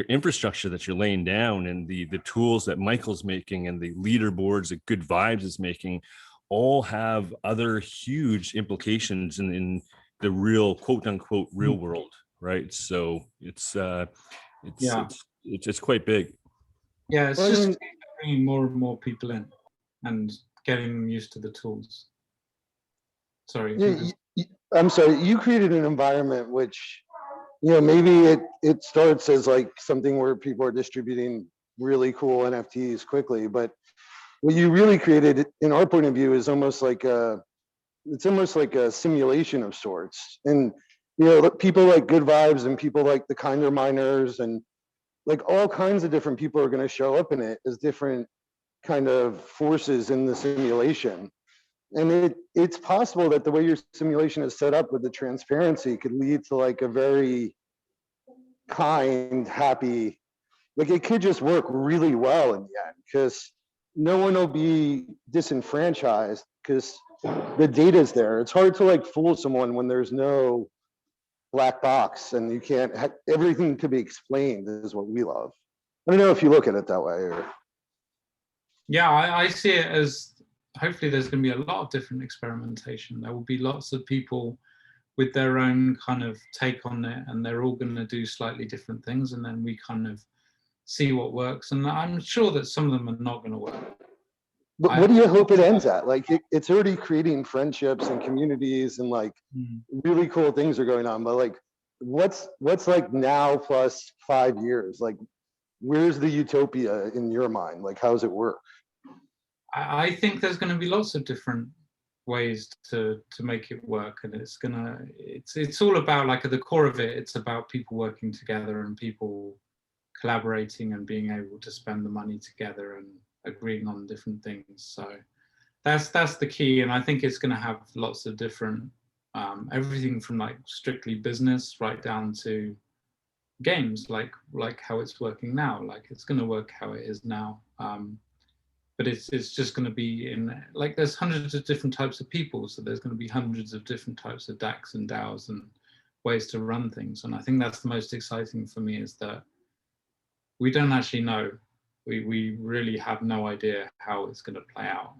infrastructure that you're laying down, and the tools that Michael's making, and the leaderboards that Good Vibes is making, all have other huge implications in the real, quote unquote, real world, right? So it's quite big. Yeah, it's just bringing more and more people in and getting them used to the tools. Sorry. I'm sorry, you created an environment which, maybe it starts as like something where people are distributing really cool NFTs quickly, but what you really created in our point of view is almost like it's almost like a simulation of sorts. And people like Good Vibes and people like the Kinder Miners and like all kinds of different people are going to show up in it as different kind of forces in the simulation. And it's possible that the way your simulation is set up with the transparency could lead to like a very kind, happy, like it could just work really well in the end because no one will be disenfranchised because the data's there. It's hard to like fool someone when there's no black box and you can't, everything to be explained is what we love. I don't know if you look at it that way or. Yeah, I see it as hopefully there's going to be a lot of different experimentation. There will be lots of people with their own kind of take on it, and they're all going to do slightly different things, and then we kind of see what works. And I'm sure that some of them are not going to work. But what do you hope it ends at? Like it's already creating friendships and communities and like really cool things are going on. But like, what's like now plus 5 years? Like, where's the utopia in your mind? Like, how does it work? I think there's going to be lots of different ways to make it work, and it's all about, like, at the core of it, it's about people working together and people collaborating and being able to spend the money together and agreeing on different things. So that's the key, and I think it's going to have lots of different everything from like strictly business right down to games, like how it's working now. Like it's going to work how it is now. But it's just going to be in, like, there's hundreds of different types of people, so there's going to be hundreds of different types of DACs and DAOs and ways to run things. And I think that's the most exciting for me, is that we don't actually know. We really have no idea how it's going to play out.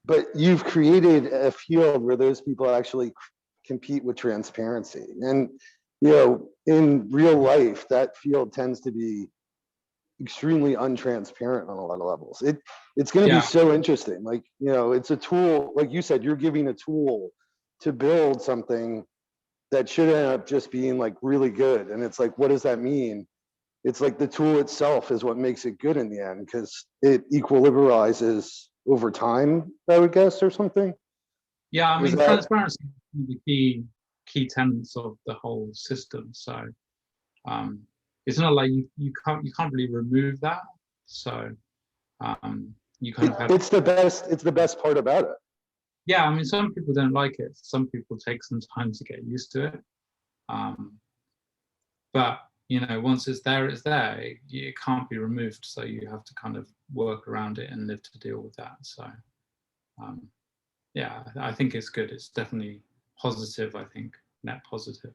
But you've created a field where those people actually compete with transparency, and in real life, that field tends to be extremely untransparent on a lot of levels. It's going to be so interesting. Like, it's a tool, like you said, you're giving a tool to build something that should end up just being like really good. And it's like, what does that mean? It's like the tool itself is what makes it good in the end, because it equilibrizes over time, I would guess, or something. Yeah, I mean, transparency is the key tenets of the whole system. So it's not like you can't really remove that. So you kind of have, it's the best part about it. Yeah, I mean, some people don't like it. Some people take some time to get used to it. But once it's there, it's there. It can't be removed. So you have to kind of work around it and live to deal with that. So yeah, I think it's good. It's definitely positive. I think net positive.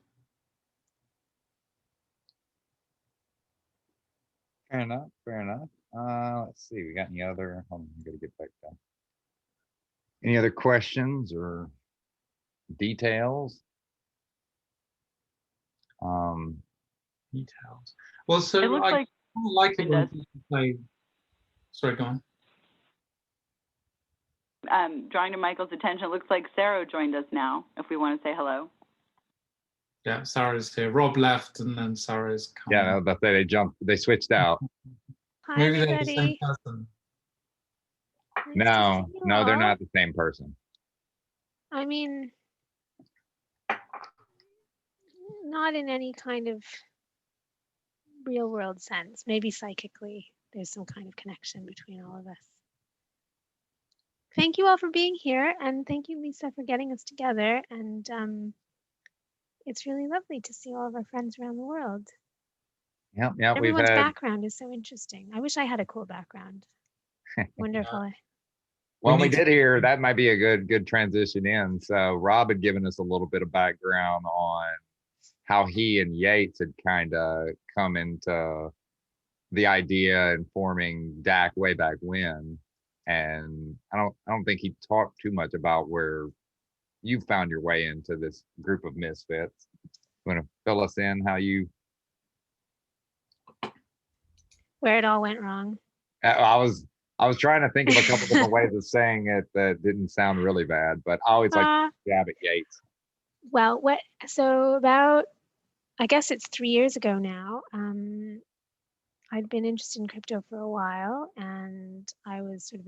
Fair enough. Fair enough. Let's see. We got any other? I'm gonna get back down. Any other questions or details? Details. Well, so It looks I like like it when people say. Sorry, go on. Drawing to Michael's attention, it looks like Sarah joined us now, if we want to say hello. Yeah, Sarah's here. Rob left, and then Sarah's come. Yeah, no, that's they switched out. Hi, Maybe they're the same everybody. person. No, they're not the same person. I mean, not in any kind of real world sense. Maybe psychically, there's some kind of connection between all of us. Thank you all for being here, and thank you, Lisa, for getting us together. And it's really lovely to see all of our friends around the world. Yeah, Everyone's background is so interesting. I wish I had a cool background. Wonderful. Well, we did hear that might be a good transition in. So Rob had given us a little bit of background on how he and Yates had kind of come into the idea and forming DAC way back when. And I don't think he talked too much about where you found your way into this group of misfits. You want to fill us in how you? Where it all went wrong. I was I was trying to think of a couple different ways of saying it that didn't sound really bad, but I always like Uh, jab at Yates. well, so about, I guess it's 3 years ago now. I'd been interested in crypto for a while, and I was sort of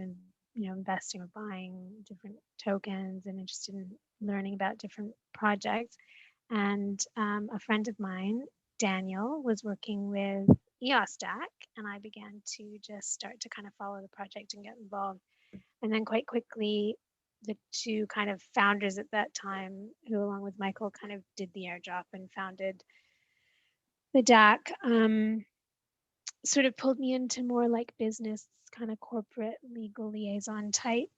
investing or buying different tokens and interested in learning about different projects. And a friend of mine, Daniel, was working with EOSDAC, and I began to just start to kind of follow the project and get involved. And then quite quickly, the two kind of founders at that time, who along with Michael kind of did the airdrop and founded the DAC, sort of pulled me into more like business, kind of corporate legal liaison type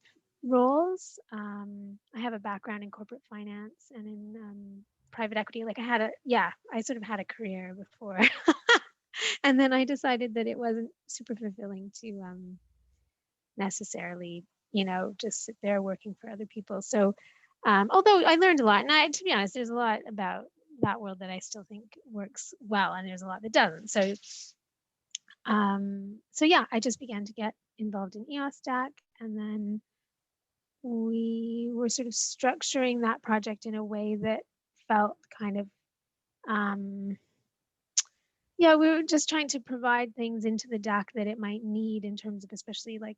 roles. I have a background in corporate finance and in private equity. Like I sort of had a career before. And then I decided that it wasn't super fulfilling to necessarily, just sit there working for other people. So although I learned a lot, and to be honest, there's a lot about that world that I still think works well, and there's a lot that doesn't. So yeah, I just began to get involved in EOSDAC, and then we were sort of structuring that project in a way that felt kind of, we were just trying to provide things into the DAC that it might need in terms of especially like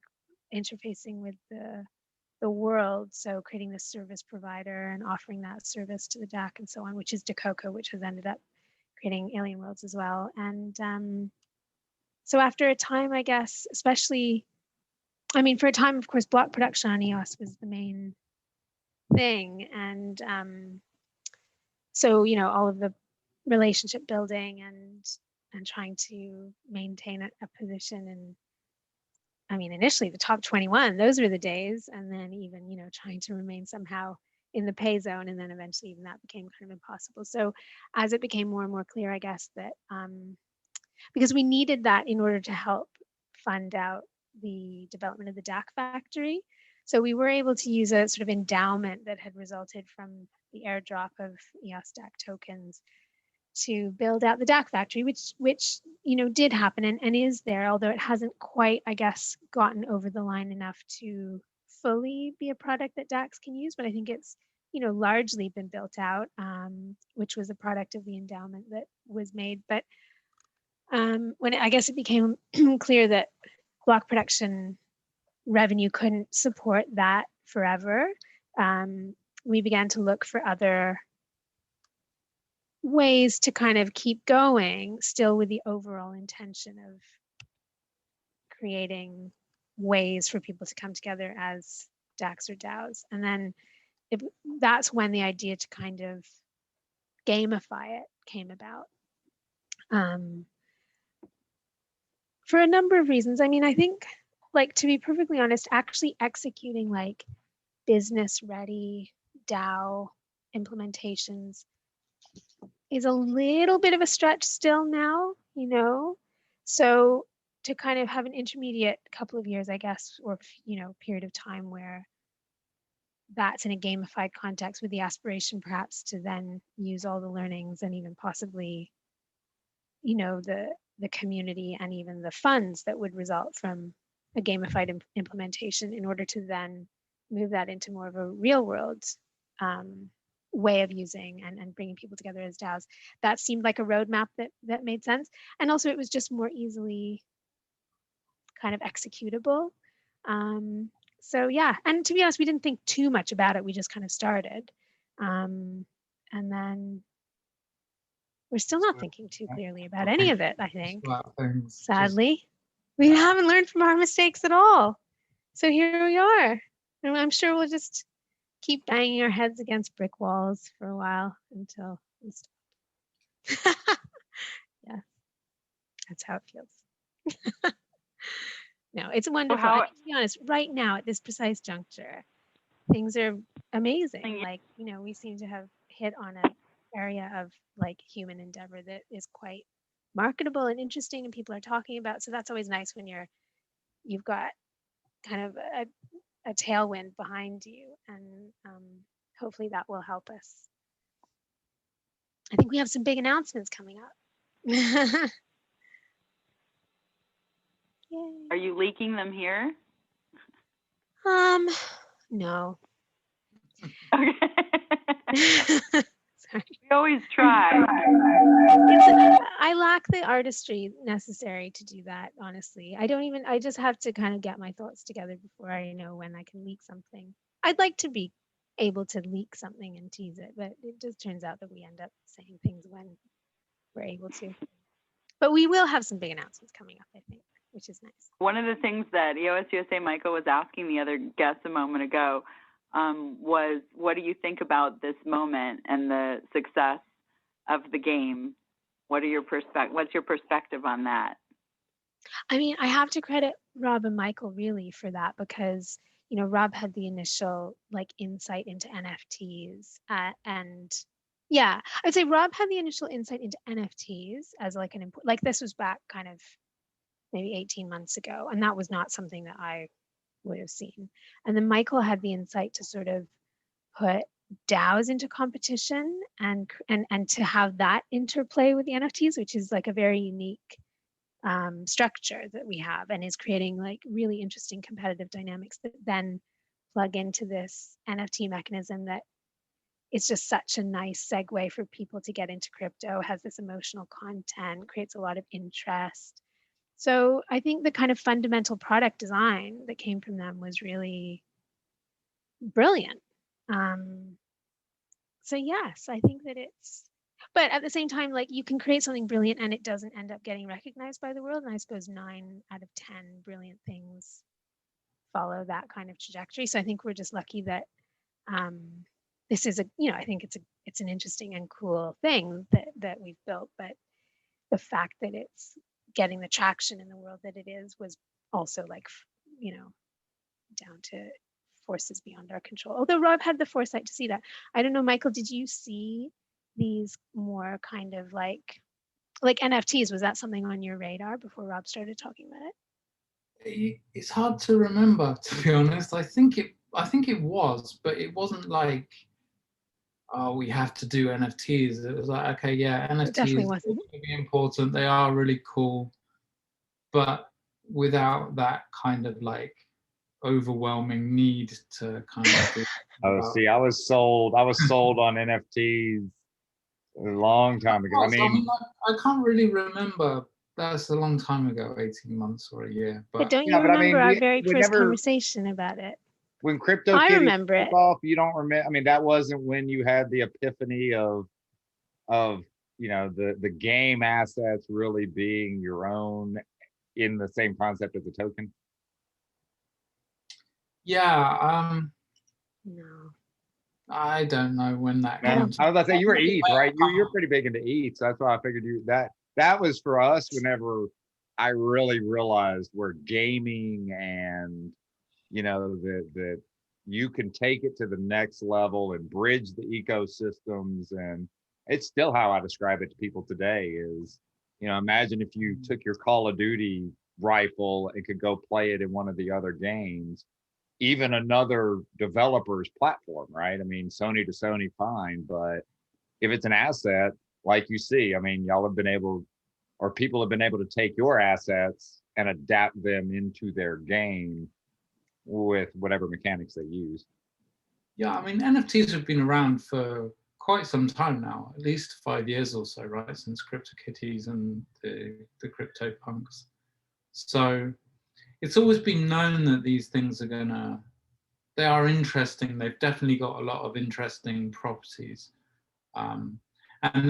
interfacing with the world. So creating this service provider and offering that service to the DAC and so on, which is Dakota, which has ended up creating Alien Worlds as well. And so after a time, I guess, especially, for a time, of course, block production on EOS was the main thing. And so, all of the relationship building and trying to maintain a position. And initially the top 21, those were the days. And then even, trying to remain somehow in the pay zone. And then eventually even that became kind of impossible. So as it became more and more clear, I guess, that because we needed that in order to help fund out the development of the DAC factory. So we were able to use a sort of endowment that had resulted from the airdrop of EOSDAC tokens to build out the DAC factory, which did happen and is there, although it hasn't quite, I guess, gotten over the line enough to fully be a product that DACs can use. But I think it's largely been built out, which was a product of the endowment that was made. But when I guess it became clear that block production revenue couldn't support that forever, we began to look for other ways to kind of keep going, still with the overall intention of creating ways for people to come together as DACs or DAOs. And then that's when the idea to kind of gamify it came about. For a number of reasons. I think, like, to be perfectly honest, actually executing like business ready DAO implementations is a little bit of a stretch still now, so to kind of have an intermediate couple of years, I guess, or period of time where that's in a gamified context with the aspiration perhaps to then use all the learnings and even possibly the community and even the funds that would result from a gamified implementation in order to then move that into more of a real world way of using and bringing people together as DAOs. That seemed like a roadmap that made sense. And also it was just more easily kind of executable. So yeah, and to be honest, we didn't think too much about it. We just kind of started. And then we're still not thinking too clearly about any of it, I think. Sadly, we haven't learned from our mistakes at all. So here we are. And I'm sure we'll just keep banging our heads against brick walls for a while until we stop. Yeah, that's how it feels. No, it's wonderful. To be honest, right now at this precise juncture, things are amazing. Like, we seem to have hit on an area of like human endeavor that is quite marketable and interesting and people are talking about. So that's always nice when you've got kind of a tailwind behind you, and hopefully that will help us. I think we have some big announcements coming up. Are you leaking them here? No. Okay. Sorry. We always try. I lack the artistry necessary to do that, honestly. I just have to kind of get my thoughts together before I know when I can leak something. I'd like to be able to leak something and tease it, but it just turns out that we end up saying things when we're able to. But we will have some big announcements coming up, I think, which is nice. One of the things that EOSUSA Michael was asking the other guests a moment ago was, what do you think about this moment and the success of the game? What's your perspective on that? I mean, I have to credit Rob and Michael really for that, because Rob had the initial insight into NFTs, and yeah, I'd say Rob had the initial insight into NFTs as this was back kind of maybe 18 months ago, and that was not something that I would have seen. And then Michael had the insight to sort of put DAOs into competition and to have that interplay with the NFTs, which is a very unique structure that we have, and is creating really interesting competitive dynamics that then plug into this NFT mechanism that is just such a nice segue for people to get into crypto, has this emotional content, creates a lot of interest. So I think the kind of fundamental product design that came from them was really brilliant. So yes, I think that but at the same time, you can create something brilliant and it doesn't end up getting recognized by the world. And I suppose 9 out of 10 brilliant things follow that kind of trajectory. So I think we're just lucky that this is I think it's an interesting and cool thing that we've built. But the fact that it's getting the traction in the world that it is was also down to forces beyond our control. Although Rob had the foresight to see that. I don't know, Michael, did you see these more kind of like NFTs? Was that something on your radar before Rob started talking about it? It's hard to remember, to be honest. I think it was, but it wasn't like, oh, we have to do NFTs. It was like, okay, yeah, NFTs definitely wasn't. Are be important. They are really cool, but without that kind of overwhelming need to kind of do. Oh, see, I was sold on NFTs a long time ago. I can't really remember. That's a long time ago, 18 months or a year. But don't you remember our very first conversation about it? When crypto I remember it. off, you don't remember. That wasn't when you had the epiphany of the game assets really being your own in the same concept as a token. Yeah. No. I don't know when that came. I was about to say, you were ETH, right? You're pretty big into ETH, so that's why I figured that was for us whenever I really realized where gaming and that you can take it to the next level and bridge the ecosystems. And it's still how I describe it to people today is, imagine if you took your Call of Duty rifle and could go play it in one of the other games, even another developer's platform, right? Sony to Sony, fine, but if it's an asset, like you see, y'all have been able, or people have been able to take your assets and adapt them into their game with whatever mechanics they use. Yeah, NFTs have been around for quite some time now, at least 5 years or so, right? Since CryptoKitties and the CryptoPunks. So it's always been known that these things they are interesting. They've definitely got a lot of interesting properties. And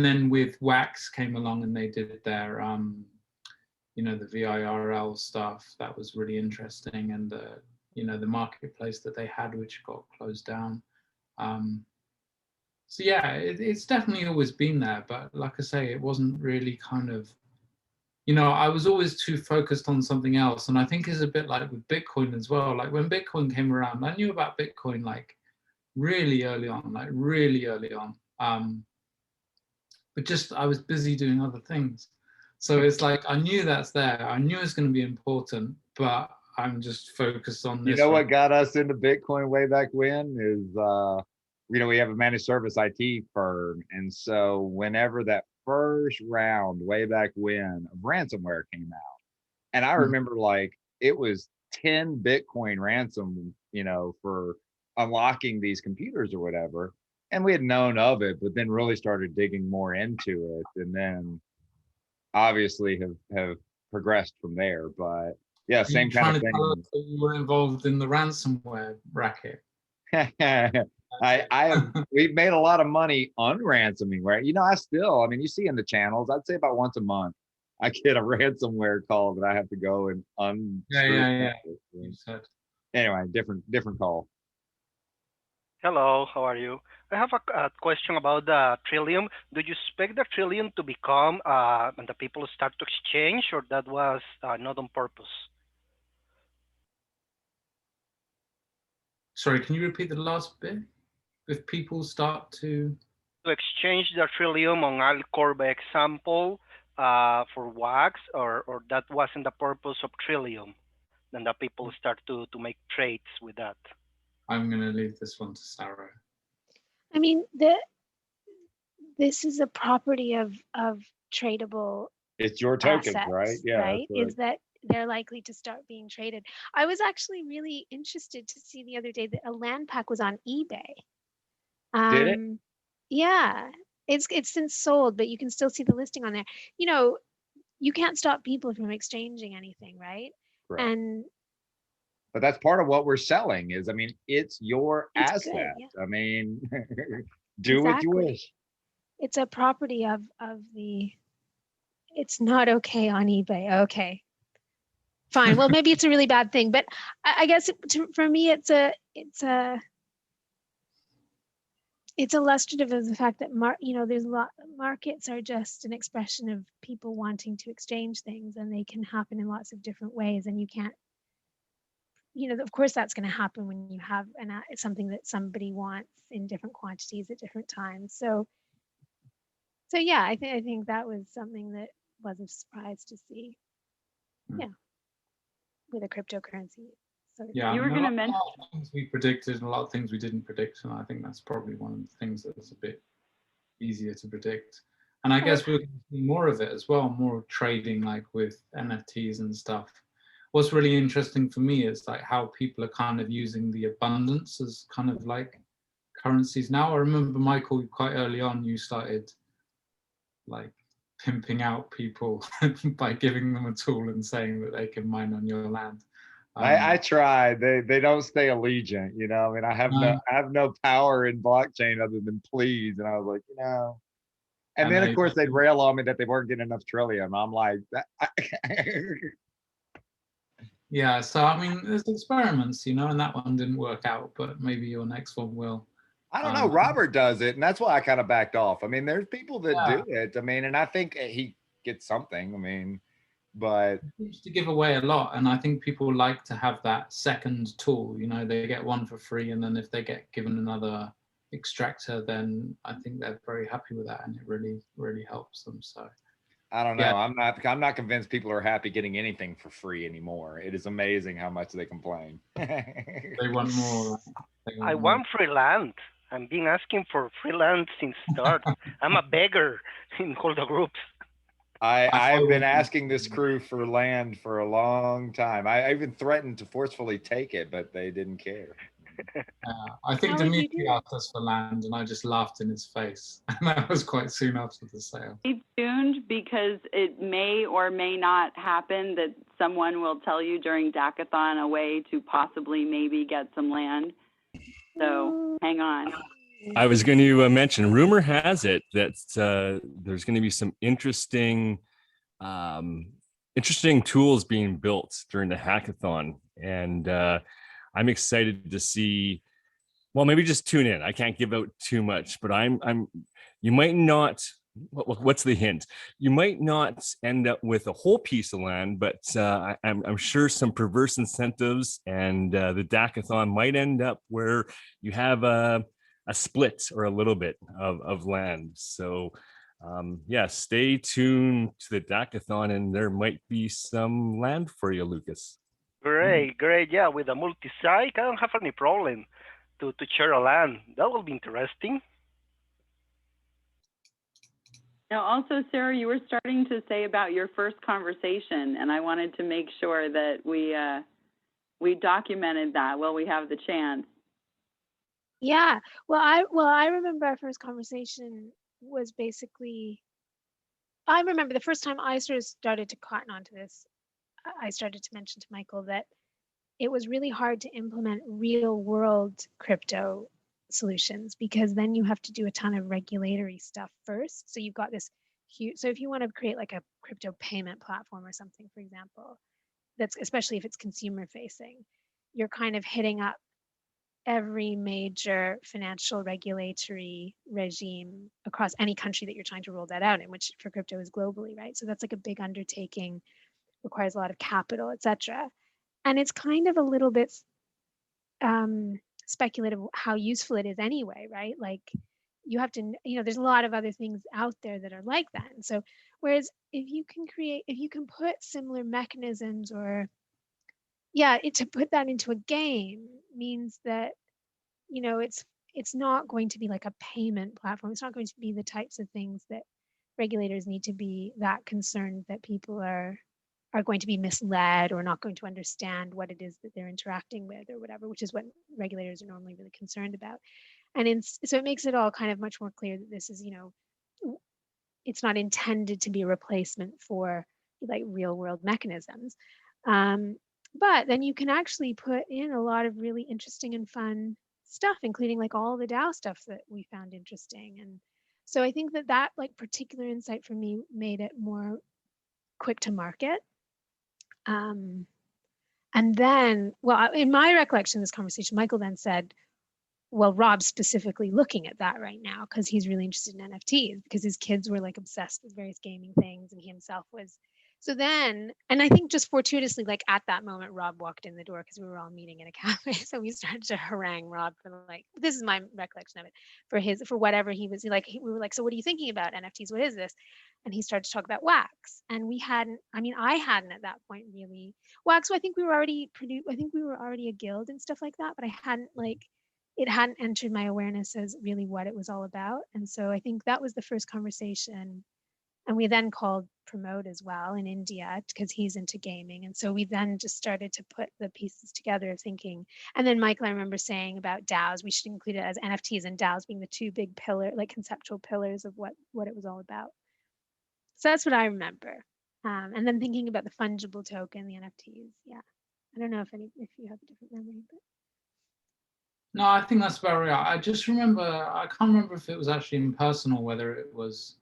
then with Wax came along and they did their, the VIRL stuff. That was really interesting. And the marketplace that they had, which got closed down. So yeah, it's definitely always been there. But like I say, it wasn't really kind of, I was always too focused on something else. And I think it's a bit like with Bitcoin as well. When Bitcoin came around, I knew about Bitcoin really early on. But just I was busy doing other things. So it's I knew that's there. I knew it's going to be important, but I'm just focused on this. What got us into Bitcoin way back when is, we have a managed service IT firm. And so whenever that first round way back when of ransomware came out, and I remember it was 10 Bitcoin ransom, for unlocking these computers or whatever. And we had known of it, but then really started digging more into it, and then obviously have progressed from there. But yeah, Are same you kind trying of to tell us thing. that you were involved in the ransomware racket? We've made a lot of money unransoming, right? I mean, you see in the channels, I'd say about once a month, I get a ransomware call that I have to go and Yeah. You said. Anyway, different call. Hello, how are you? I have a question about the Trillium. Do you expect the Trillium to become when the people start to exchange, or that was not on purpose? Sorry, can you repeat the last bit? If people start to exchange the Trillium on Alcor, by example, for wax, or that wasn't the purpose of Trillium, then the people start to make trades with that. I'm going to leave this one to Sarah. I mean, this is a property of tradable It's your tokens, assets, right? Yeah. right? Is that they're likely to start being traded. I was actually really interested to see the other day that a land pack was on eBay. Did it? Yeah, it's since sold, but you can still see the listing on there. You can't stop people from exchanging anything, right? Correct. And but that's part of what we're selling is, I mean, it's your asset. Good, yeah. I mean, do what you wish. It's a property of the, it's not okay on eBay. Okay, fine. Well, maybe it's a really bad thing, but I guess for me, it's illustrative of the fact that there's markets are just an expression of people wanting to exchange things, and they can happen in lots of different ways, and you can't, of course that's going to happen when you have something that somebody wants in different quantities at different times. So yeah, I think that was something that was a surprise to see. Yeah, with a cryptocurrency. So yeah, you were going to mention a lot of things we predicted and a lot of things we didn't predict, and I think that's probably one of the things that's a bit easier to predict. And I guess we're going to see more of it as well, more trading like with NFTs and stuff. What's really interesting for me is like how people are kind of using the abundance as kind of like currencies now. I remember, Michael, quite early on, you started like pimping out people by giving them a tool and saying that they can mine on your land. I tried. They don't stay allegiant, I mean, I have no power in blockchain other than please. And I was like, and then of course they'd rail on me that they weren't getting enough Trillium. I'm like, yeah, so I mean, there's experiments, and that one didn't work out, but maybe your next one will. I don't know. Robert does it, and that's why I kind of backed off. I mean, there's people that do it. I mean, and I think he gets something. I mean, but he seems to give away a lot, and I think people like to have that second tool. They get one for free, and then if they get given another extractor, then I think they're very happy with that, and it really, really helps them. So I don't know. I'm not convinced people are happy getting anything for free anymore. It is amazing how much they complain. They want more. I want free land. I've been asking for free land since start. I'm a beggar in all the groups. I've been asking this crew for land for a long time. I even threatened to forcefully take it, but they didn't care. I think Dimitri asked us for land, and I just laughed in his face. And that was quite soon after the sale. Stay tuned, because it may or may not happen that someone will tell you during DACathon a way to possibly maybe get some land. So hang on. I was going to mention, rumor has it that there's going to be some interesting tools being built during the hackathon, and I'm excited to see. Well, maybe just tune in. I can't give out too much, but you might not. What's the hint? You might not end up with a whole piece of land, but I'm sure some perverse incentives and the DACathon might end up where you have a split or a little bit of land. So yeah, stay tuned to the DACathon, and there might be some land for you, Lucas. Great. Yeah, with a multi-site, I don't have any problem to share a land. That will be interesting. Now, also, Sarah, you were starting to say about your first conversation, and I wanted to make sure that we we documented that while we have the chance. Yeah. Well, I remember our first conversation was basically, I remember the first time I sort of started to cotton onto this, I started to mention to Michael that it was really hard to implement real world crypto solutions, because then you have to do a ton of regulatory stuff first. So you've got this huge, so if you want to create like a crypto payment platform or something, for example, that's, especially if it's consumer facing, you're kind of hitting up every major financial regulatory regime across any country that you're trying to roll that out in, which for crypto is globally, right? So that's like a big undertaking, requires a lot of capital, etc. And it's kind of a little bit speculative how useful it is anyway, right? Like you have to, there's a lot of other things out there that are like that. And so, whereas if you can put similar mechanisms, or to put that into a game means that, it's not going to be like a payment platform. It's not going to be the types of things that regulators need to be that concerned that people are going to be misled or not going to understand what it is that they're interacting with or whatever, which is what regulators are normally really concerned about. And so it makes it all kind of much more clear that this is, it's not intended to be a replacement for like real world mechanisms. But then you can actually put in a lot of really interesting and fun stuff, including like all the DAO stuff that we found interesting. And so I think that like particular insight for me made it more quick to market. And then, well, in my recollection of this conversation, Michael then said, well, Rob's specifically looking at that right now because he's really interested in NFTs, because his kids were like obsessed with various gaming things and he himself was. So then, and I think just fortuitously, like at that moment, Rob walked in the door because we were all meeting in a cafe. So we started to harangue Rob for like, this is my recollection of it, for whatever he was like. We were like, so what are you thinking about NFTs? What is this? And he started to talk about wax. And I hadn't at that point really wax. So I think we were already a guild and stuff like that, but it hadn't entered my awareness as really what it was all about. And so I think that was the first conversation. And we then called Pramod as well in India because he's into gaming. And so we then just started to put the pieces together thinking. And then Michael, I remember saying about DAOs, we should include it as NFTs and DAOs being the two big conceptual pillars of what it was all about. So that's what I remember. And then thinking about the fungible token, the NFTs. Yeah. I don't know if you have a different memory, but. No, I think that's about right. I just remember, I can't remember if it was actually in person or whether it was,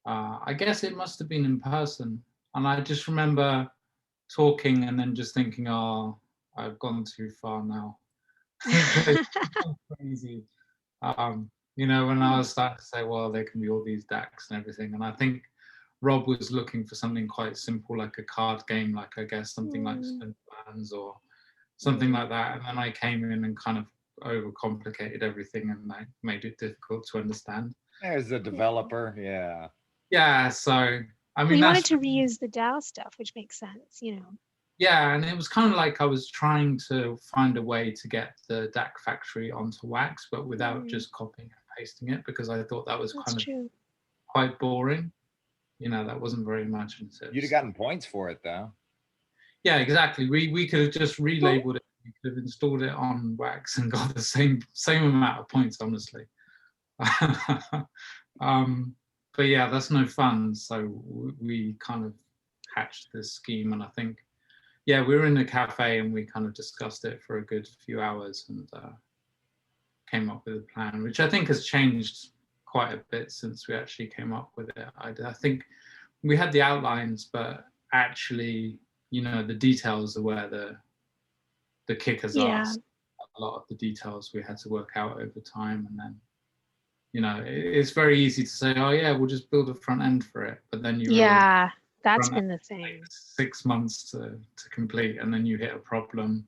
I guess it must have been in person. And I just remember talking and then just thinking, oh, I've gone too far now. Crazy. When I was starting to say, well, there can be all these DACs and everything. And I think Rob was looking for something quite simple, like a card game, like I guess something like Spin Plans or something like that. And then I came in and kind of overcomplicated everything and like made it difficult to understand. There's the developer, yeah. Yeah, so I mean, you wanted to reuse the DAO stuff, which makes sense, Yeah, and it was kind of like I was trying to find a way to get the DAC factory onto Wax, but without just copying and pasting it, because I thought that was quite boring. That wasn't very imaginative. You'd have gotten points for it, though. Yeah, exactly. We could have just relabeled it. We could have installed it on Wax and got the same amount of points, honestly. But yeah, that's no fun. So we kind of hatched this scheme, and I think, we were in a cafe and we kind of discussed it for a good few hours and came up with a plan, which I think has changed quite a bit since we actually came up with it. I think we had the outlines, but actually, the details are where the kickers are. A lot of the details we had to work out over time, and then it's very easy to say, oh yeah, we'll just build a front end for it, but then that's been the thing. Takes 6 months to complete, and then you hit a problem,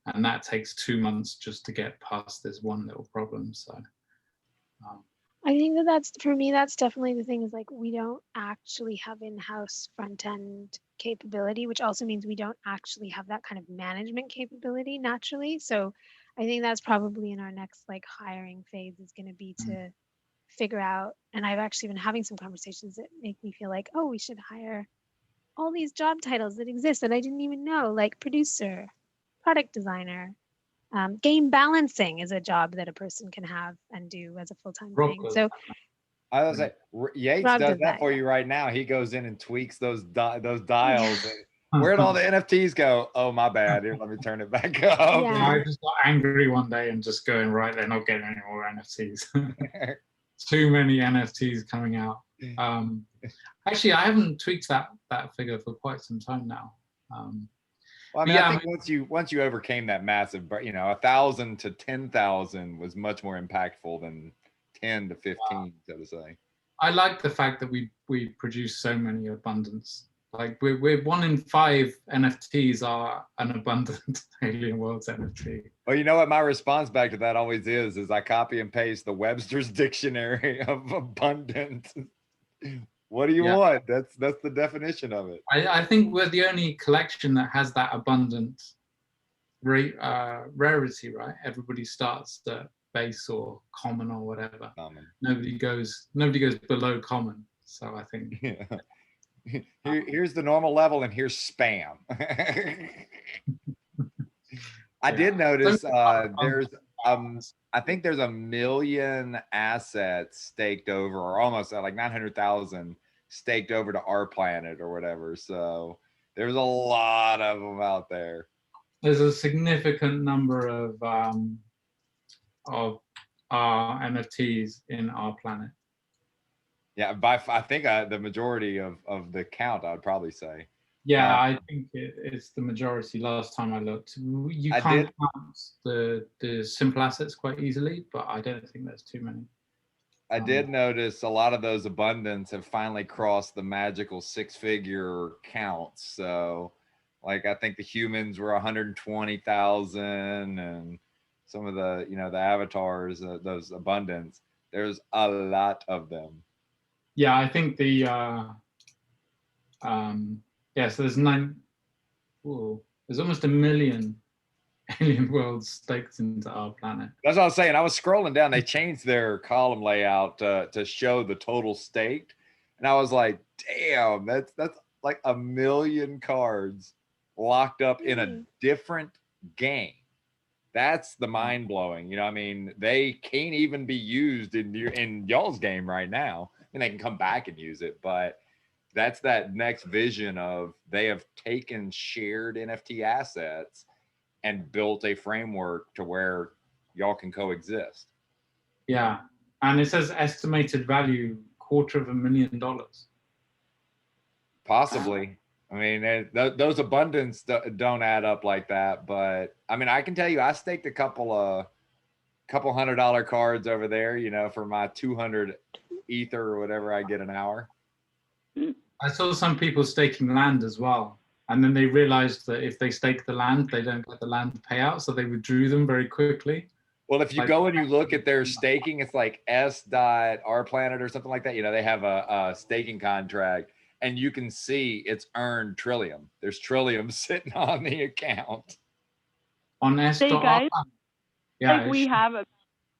and that takes 2 months just to get past this one little problem. So I think that's, for me, that's definitely the thing, is like we don't actually have in-house front end capability, which also means we don't actually have that kind of management capability naturally. So I think that's probably in our next like hiring phase is going to be to figure out, and I've actually been having some conversations that make me feel like, oh, we should hire all these job titles that exist that I didn't even know, like producer, product designer. Game balancing is a job that a person can have and do as a full-time Rob thing. does So I was like, Yates Rob does does that that, for yeah. you right now. He goes in and tweaks those dials. Where'd all the NFTs go? Oh, my bad. Here, let me turn it back up. Yeah. I just got angry one day and just going, right, they're not getting any more NFTs. Too many NFTs coming out. Actually, I haven't tweaked that figure for quite some time now. Well, I mean, yeah, I think once you overcame that massive, 1,000 to 10,000 was much more impactful than 10 to 15, so to say. I like the fact that we produce so many abundance. Like we're 1 in 5 NFTs are an abundant Alien Worlds NFT. Well, you know what my response back to that always is I copy and paste the Webster's dictionary of abundance. What do you want? That's the definition of it. I think we're the only collection that has that abundant rarity, right? Everybody starts at base or common or whatever. Common. Nobody goes below common. So I think here's the normal level and here's spam. I did notice there's I think there's 1 million assets staked over, or almost like 900,000 staked over to our planet or whatever. So there's a lot of them out there. There's a significant number of NFTs in our planet. Yeah, I think the majority of the count, I'd probably say. Yeah, I think it's the majority. Last time I looked, you can't count the simple assets quite easily, but I don't think there's too many. I did notice a lot of those abundance have finally crossed the magical 6-figure counts. So, like, I think the humans were 120,000, and some of the the avatars, those abundance. There's a lot of them. Yeah, I think the so there's there's almost 1 million Alien Worlds staked into our planet. That's what I was saying. I was scrolling down. They changed their column layout to show the total staked, and I was like, "Damn, that's like 1 million cards locked up in a different game." That's the mind blowing. I mean, they can't even be used in y'all's game right now. I mean, they can come back and use it, but that's that next vision of they have taken shared NFT assets and built a framework to where y'all can coexist. Yeah, and it says estimated value $250,000. Possibly. I mean, those abundance don't add up like that, but I mean, I can tell you, I staked a couple $100 cards over there, for my 200 ether or whatever I get an hour. I saw some people staking land as well. And then they realized that if they stake the land, they don't get the land payout. So they withdrew them very quickly. Well, if you go and you look at their staking, it's like S.OurPlanet or something like that. They have a staking contract, and you can see it's earned Trillium. There's Trillium sitting on the account. On S. Hey guys, yeah, we have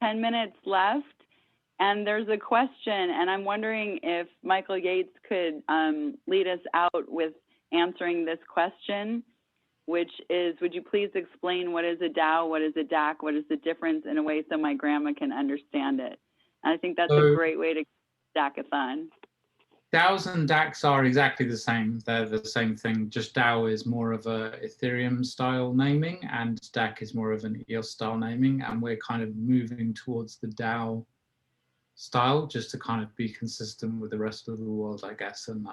10 minutes left, and there's a question, and I'm wondering if Michael Yates could lead us out with answering this question, which is, would you please explain what is a DAO, what is a DAC, what is the difference in a way so my grandma can understand it? And I think that's a great way to DAC-a-thon. DAOs and DACs are exactly the same. They're the same thing. Just DAO is more of a Ethereum style naming, and DAC is more of an EOS style naming. And we're kind of moving towards the DAO style just to kind of be consistent with the rest of the world, I guess. And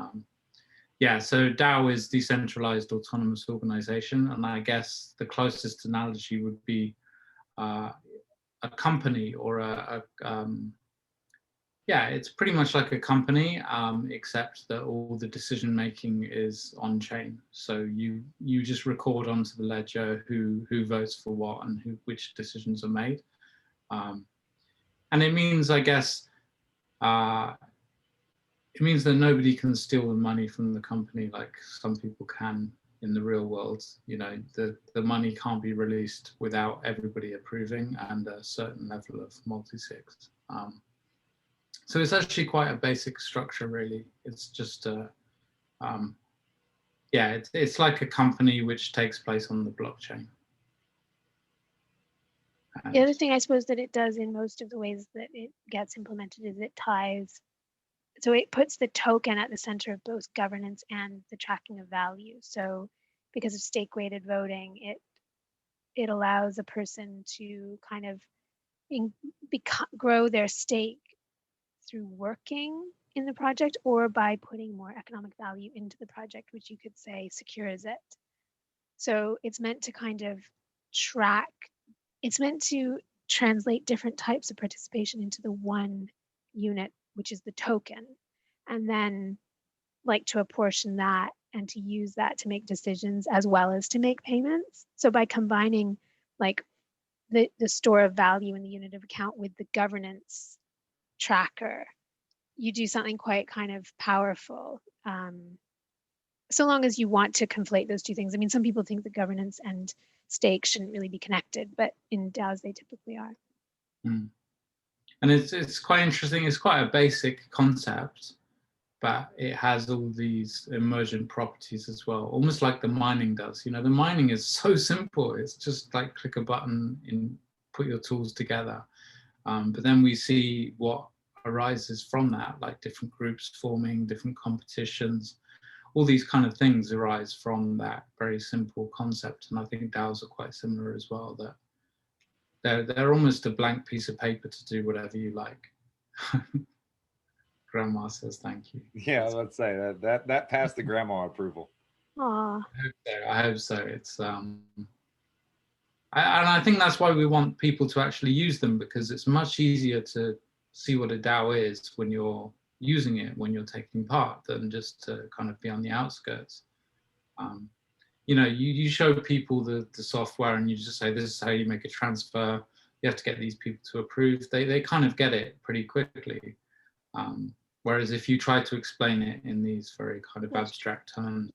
yeah, so DAO is decentralized autonomous organization. And I guess the closest analogy would be a company or yeah, it's pretty much like a company, except that all the decision making is on chain. So you just record onto the ledger who votes for what and which decisions are made. And it means, I guess, it means that nobody can steal the money from the company like some people can in the real world. The money can't be released without everybody approving and a certain level of multi-sigs. So it's actually quite a basic structure, really. It's just, yeah, it's like a company which takes place on the blockchain. The other thing I suppose that it does in most of the ways that it gets implemented is it ties, so it puts the token at the center of both governance and the tracking of value. So because of stake weighted voting, it allows a person to kind of grow their stake through working in the project or by putting more economic value into the project, which you could say secures it. So it's meant to kind of it's meant to translate different types of participation into the one unit, which is the token, and then like to apportion that and to use that to make decisions as well as to make payments. So by combining like the store of value in the unit of account with the governance tracker, you do something quite kind of powerful. So long as you want to conflate those two things. I mean, some people think that governance and stake shouldn't really be connected, but in DAOs they typically are. And it's quite interesting. It's quite a basic concept, but it has all these emergent properties as well, almost like the mining does. You know, the mining is so simple. It's just like click a button and put your tools together. But then we see what arises from that, like different groups forming, different competitions. All these kind of things arise from that very simple concept. And I think DAOs are quite similar as well, that they're almost a blank piece of paper to do whatever you like. Grandma says thank you. Yeah, let's say that passed the grandma approval. Aww. I hope so. It's and I think that's why we want people to actually use them, because it's much easier to see what a DAO is when you're using it, when you're taking part, than just to kind of be on the outskirts. You know, you show people the software and you just say, this is how you make a transfer. You have to get these people to approve. They kind of get it pretty quickly. Whereas if you try to explain it in these very kind of abstract terms,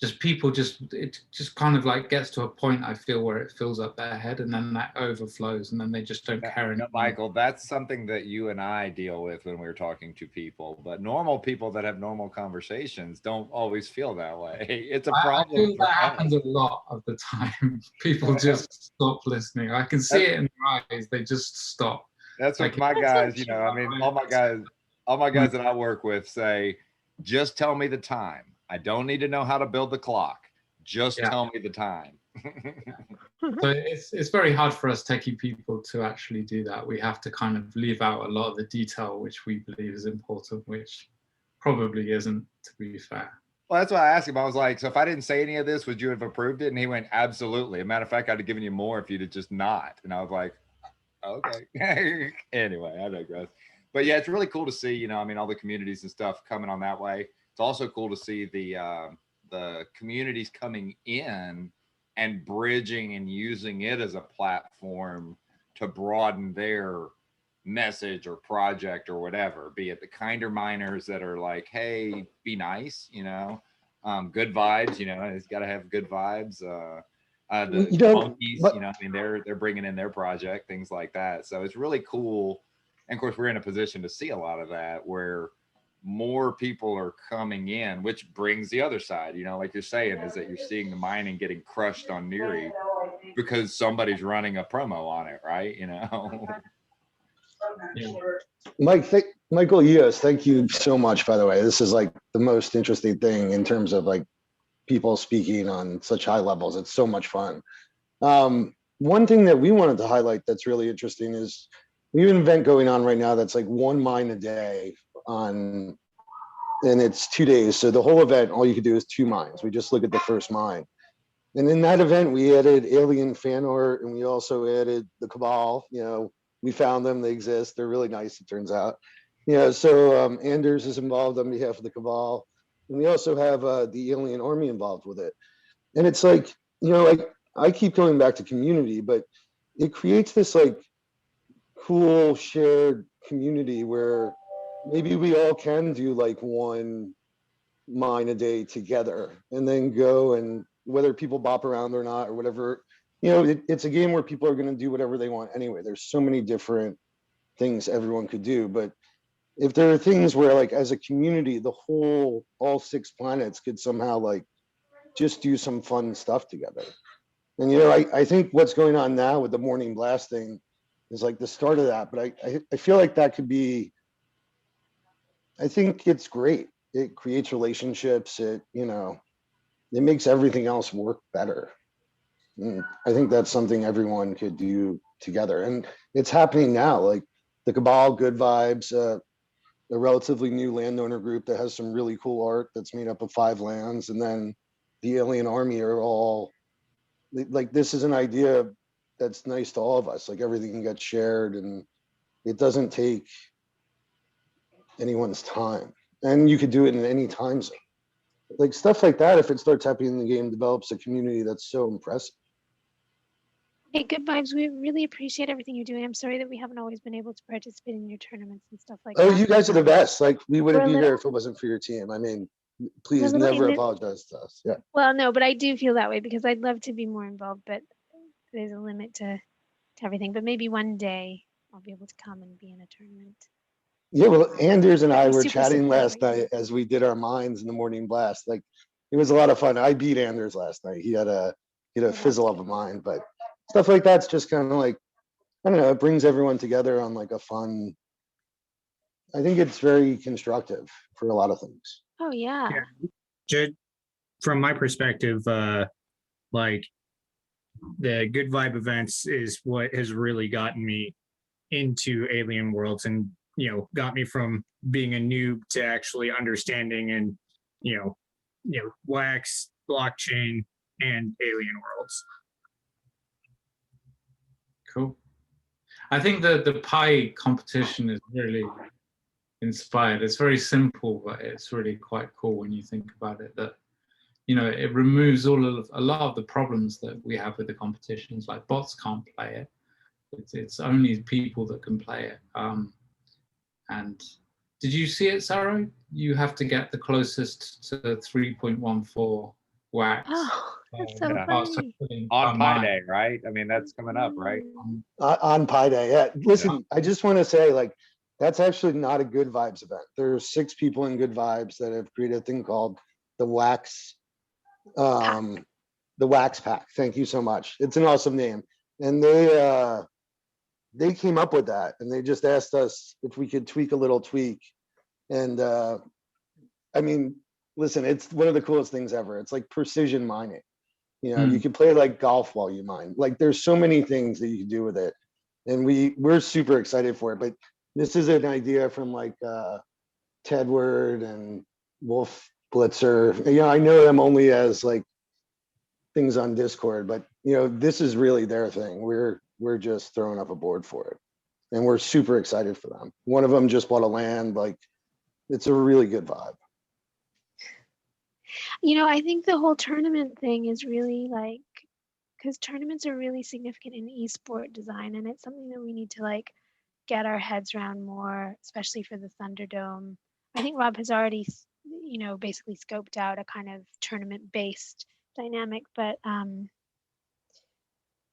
it just kind of like gets to a point, I feel, where it fills up their head and then that overflows and then they just don't care anymore. Michael, that's something that you and I deal with when we're talking to people, but normal people that have normal conversations don't always feel that way. It's a problem. I feel that happens a lot of the time. People just stop listening. I can see it in their eyes. They just stop. That's what my guys, you know, I mean, all my guys that I work with say, just tell me the time. I don't need to know how to build the clock. Just tell me the time. So it's very hard for us techie people to actually do that. We have to kind of leave out a lot of the detail, which we believe is important, which probably isn't, to be fair. Well, that's why I asked him. I was like, so if I didn't say any of this, would you have approved it? And he went, absolutely. As a matter of fact, I'd have given you more if you'd have just not. And I was like, okay. Anyway, I digress. But yeah, it's really cool to see, you know, I mean, all the communities and stuff coming on that way. It's also cool to see the communities coming in and bridging and using it as a platform to broaden their message or project or whatever, be it the kinder miners that are like, hey, be nice, you know, good vibes, you know, it's got to have good vibes. The monkeys, you know, I mean, they're bringing in their project, things like that. So it's really cool. And of course, we're in a position to see a lot of that where more people are coming in, which brings the other side, you know, like you're saying, is that you're seeing the mining getting crushed on Neary because somebody's running a promo on it, right? You know. Michael, yes, thank you so much, by the way. This is like the most interesting thing in terms of like people speaking on such high levels. It's so much fun. One thing that we wanted to highlight that's really interesting is we have an event going on right now that's like 1 mine a day and it's 2 days. So the whole event, all you could do is 2 mines. We just look at the first mine. And in that event, we added alien fan art and we also added the Cabal. You know, we found them, they exist. They're really nice, it turns out. You know, so Anders is involved on behalf of the Cabal. And we also have the alien army involved with it. And it's like, you know, like I keep going back to community, but it creates this like cool shared community where maybe we all can do like 1 mine a day together and then go, and whether people bop around or not or whatever, you know, it's a game where people are going to do whatever they want anyway. There's so many different things everyone could do, but if there are things where like as a community, all 6 planets could somehow like just do some fun stuff together. And I think what's going on now with the morning blast thing is like the start of that. But I feel like that could be. I think it's great. It creates relationships. It makes everything else work better. And I think that's something everyone could do together, and it's happening now. Like the Cabal, Good Vibes, a relatively new landowner group that has some really cool art that's made up of 5 lands, and then the Alien Army are all like, this is an idea that's nice to all of us. Like everything can get shared, and it doesn't take anyone's time, and you could do it in any time zone. Like stuff like that, if it starts happening in the game, develops a community that's so impressive. Hey, Good Vibes, we really appreciate everything you're doing. I'm sorry that we haven't always been able to participate in your tournaments and stuff like that. Oh, you guys are the best. Like we wouldn't be We're here if it wasn't for your team. I mean, please little never in it. apologize to us. Yeah. Well, no, but I do feel that way because I'd love to be more involved, but there's a limit to everything. But maybe one day I'll be able to come and be in a tournament. Yeah, well, Anders and I we were super chatting support last what you night as we did our mines in the morning blast. Like it was a lot of fun. I beat Anders last night. He had a fizzle of a mine, but stuff like that's just kind of like, I don't know, it brings everyone together on like a fun. I think it's very constructive for a lot of things. Oh yeah. Just from my perspective, like the Good Vibe events is what has really gotten me into Alien Worlds, and got me from being a noob to actually understanding and wax, blockchain, and Alien Worlds. Cool. I think the pie competition is really inspired. It's very simple, but it's really quite cool when you think about it. That it removes a lot of the problems that we have with the competitions. Like bots can't play it. It's only people that can play it. And did you see it, Sarah? You have to get the closest to 3.14 wax. Oh, that's so funny. On Pi Day, right? I mean, that's coming up, right? On Pi Day, yeah. Listen, I just want to say, like, that's actually not a Good Vibes event. There's 6 people in Good Vibes that have created a thing called the Wax, the Wax Pack. Thank you so much. It's an awesome name, and they came up with that, and they just asked us if we could tweak a little tweak. And I mean, listen, it's one of the coolest things ever. It's like precision mining. You can play like golf while you mine. Like there's so many things that you can do with it, and we're super excited for it. But this is an idea from like Tedward and Wolf Blitzer. I know them only as like things on Discord, but this is really their thing. We're just throwing up a board for it, and we're super excited for them. One of them just bought a land. Like it's a really good vibe. I think the whole tournament thing is really like, because tournaments are really significant in esport design, and it's something that we need to like get our heads around more, especially for the Thunderdome. I think Rob has already, basically scoped out a kind of tournament-based dynamic, but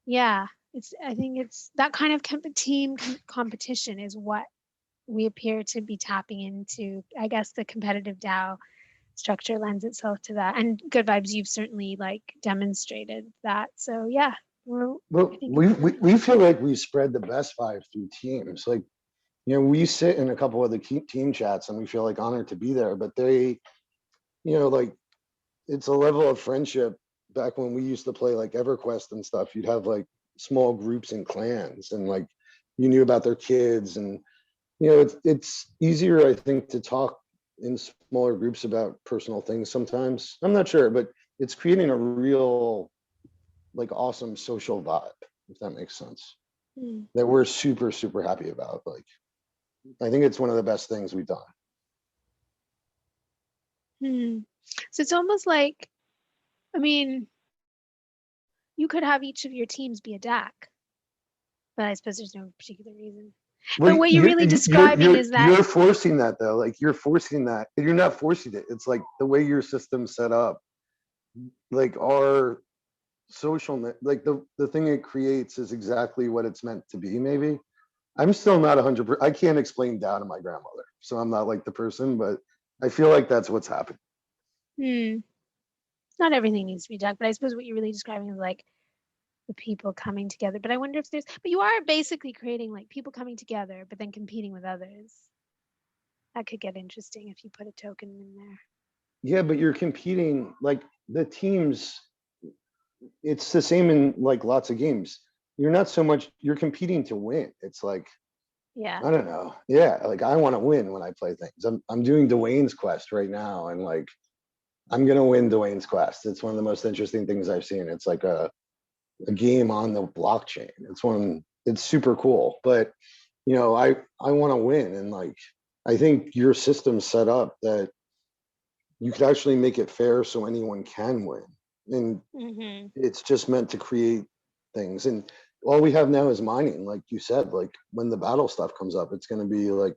yeah, I think it's that kind of team competition is what we appear to be tapping into. I guess the competitive DAO structure lends itself to that, and Good Vibes, you've certainly like demonstrated that. So yeah, we feel like we spread the best vibe through teams. Like we sit in a couple of the team chats, and we feel like honored to be there. But they, like it's a level of friendship. Back when we used to play like EverQuest and stuff, you'd have like small groups and clans, and like you knew about their kids, and it's easier, I think, to talk in smaller groups about personal things sometimes. I'm not sure, but it's creating a real like awesome social vibe, if that makes sense, that we're super, super happy about. Like, I think it's one of the best things we've done. So it's almost like, I mean, you could have each of your teams be a DAC, but I suppose there's no particular reason. But what you're really describing is that you're forcing that, though. Like you're forcing that. You're not forcing it. It's like the way your system's set up. Like our social net, like the thing it creates is exactly what it's meant to be. Maybe I'm still not 100%. I can't explain DAO to my grandmother, so I'm not like the person. But I feel like that's what's happening. Not everything needs to be DAC, but I suppose what you're really describing is like the people coming together. But I wonder if there's, but you are basically creating like people coming together, but then competing with others. That could get interesting if you put a token in there. Yeah, but you're competing, like the teams, it's the same in like lots of games. You're not so much, you're competing to win. It's like, Yeah. I don't know. Yeah, like I want to win when I play things. I'm doing Dwayne's Quest right now, and like I'm gonna win Dwayne's Quest. It's one of the most interesting things I've seen. It's like a game on the blockchain. It's super cool. But you know, I want to win, and like I think your system's set up that you could actually make it fair so anyone can win. And it's just meant to create things. And all we have now is mining, like you said. Like when the battle stuff comes up, it's going to be like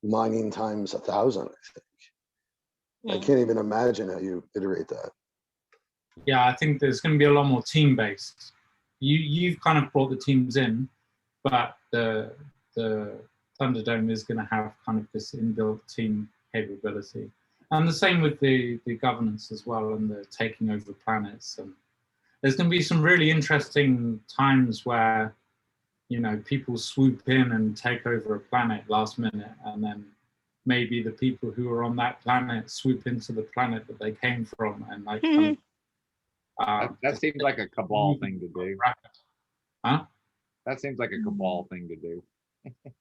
mining times 1,000, I think. I can't even imagine how you iterate that. Yeah, I think there's going to be a lot more team-based. You've kind of brought the teams in, but the Thunderdome is going to have kind of this inbuilt team capability. And the same with the governance as well, and the taking over planets. And there's going to be some really interesting times where, you know, people swoop in and take over a planet last minute, and then maybe the people who are on that planet swoop into the planet that they came from, and like kind of, that seems like a cabal thing to do. Huh? That seems like a cabal thing to do.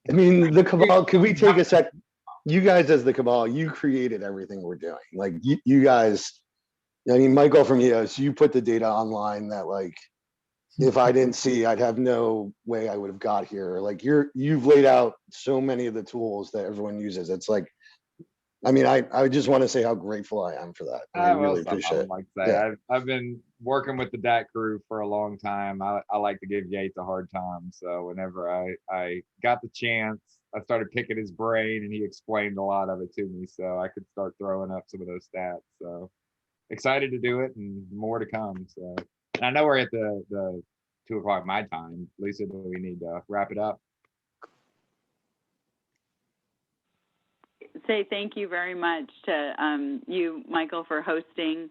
I mean, the cabal, could we take a sec? You guys as the cabal, you created everything we're doing. Like you guys, I mean, Michael from EOS, you put the data online that like, if I didn't see, I'd have no way I would have got here. Like you've laid out so many of the tools that everyone uses. It's like, I mean, I just want to say how grateful I am for that. I really appreciate it. Like that. Yeah. I've been working with the DAC crew for a long time. I like to give Yates a hard time. So whenever I got the chance, I started picking his brain, and he explained a lot of it to me, so I could start throwing up some of those stats. So excited to do it, and more to come. So, and I know we're at the 2 o'clock my time. Lisa, do we need to wrap it up? Say thank you very much to you, Michael, for hosting,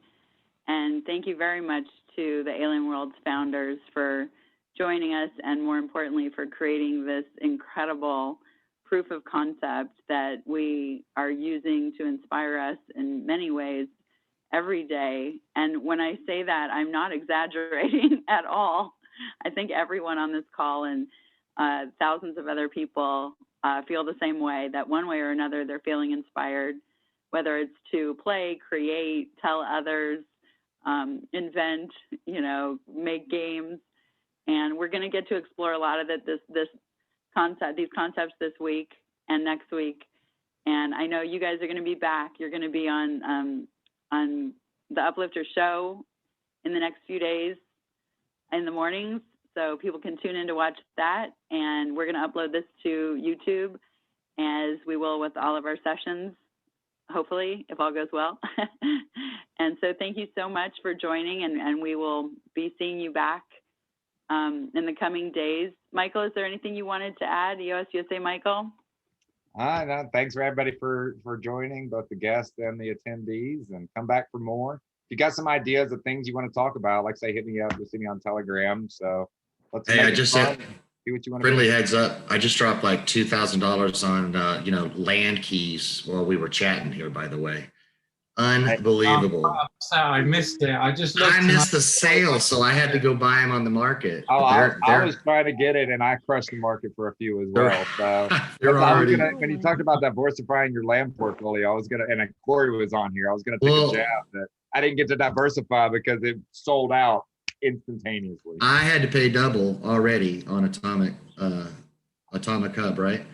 and thank you very much to the Alien Worlds founders for joining us, and more importantly, for creating this incredible proof of concept that we are using to inspire us in many ways every day. And when I say that, I'm not exaggerating at all. I think everyone on this call and thousands of other people feel the same way, that one way or another they're feeling inspired, whether it's to play, create, tell others, invent, you know, make games. And we're going to get to explore a lot of these concepts this week and next week. And I know you guys are going to be back. You're going to be on the Uplifter show in the next few days in the mornings, so people can tune in to watch that. And we're going to upload this to YouTube, as we will with all of our sessions, hopefully, if all goes well. And so thank you so much for joining, and we will be seeing you back in the coming days. Michael, is there anything you wanted to add? EOSUSA Michael? No, thanks for everybody for joining, both the guests and the attendees, and come back for more. If you got some ideas of things you want to talk about, like say, hit me up, just hit me on Telegram. So let's Hey, I just said, do what you want. Friendly heads up, I just dropped like $2,000 on you know, land keys while we were chatting here, by the way. Unbelievable. I missed it. I missed the sale, so I had to go buy them on the market. Oh, I was trying to get it, and I crushed the market for a few as well. So when you talked about diversifying your land portfolio, I was gonna, and Corey was on here, I was gonna take a jab that I didn't get to diversify because it sold out instantaneously. I had to pay double already on Atomic Hub, right?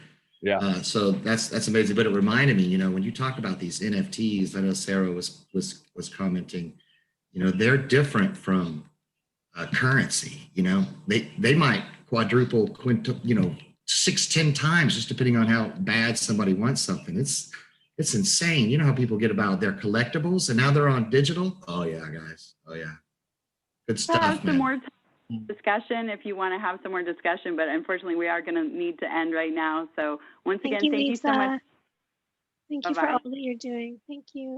Yeah. So that's amazing. But it reminded me, you know, when you talk about these NFTs, I know Sarah was commenting, you know, they're different from currency. You know, they might quadruple, quintuple, you know, 6-10 times, just depending on how bad somebody wants something. It's insane. You know how people get about their collectibles, and now they're on digital. Oh yeah, guys. Oh yeah. Good stuff, have some man. more discussion if you want to have some more discussion, but unfortunately we are going to need to end right now. So once again, thank you so much. Thank you for all that you're doing. Thank you.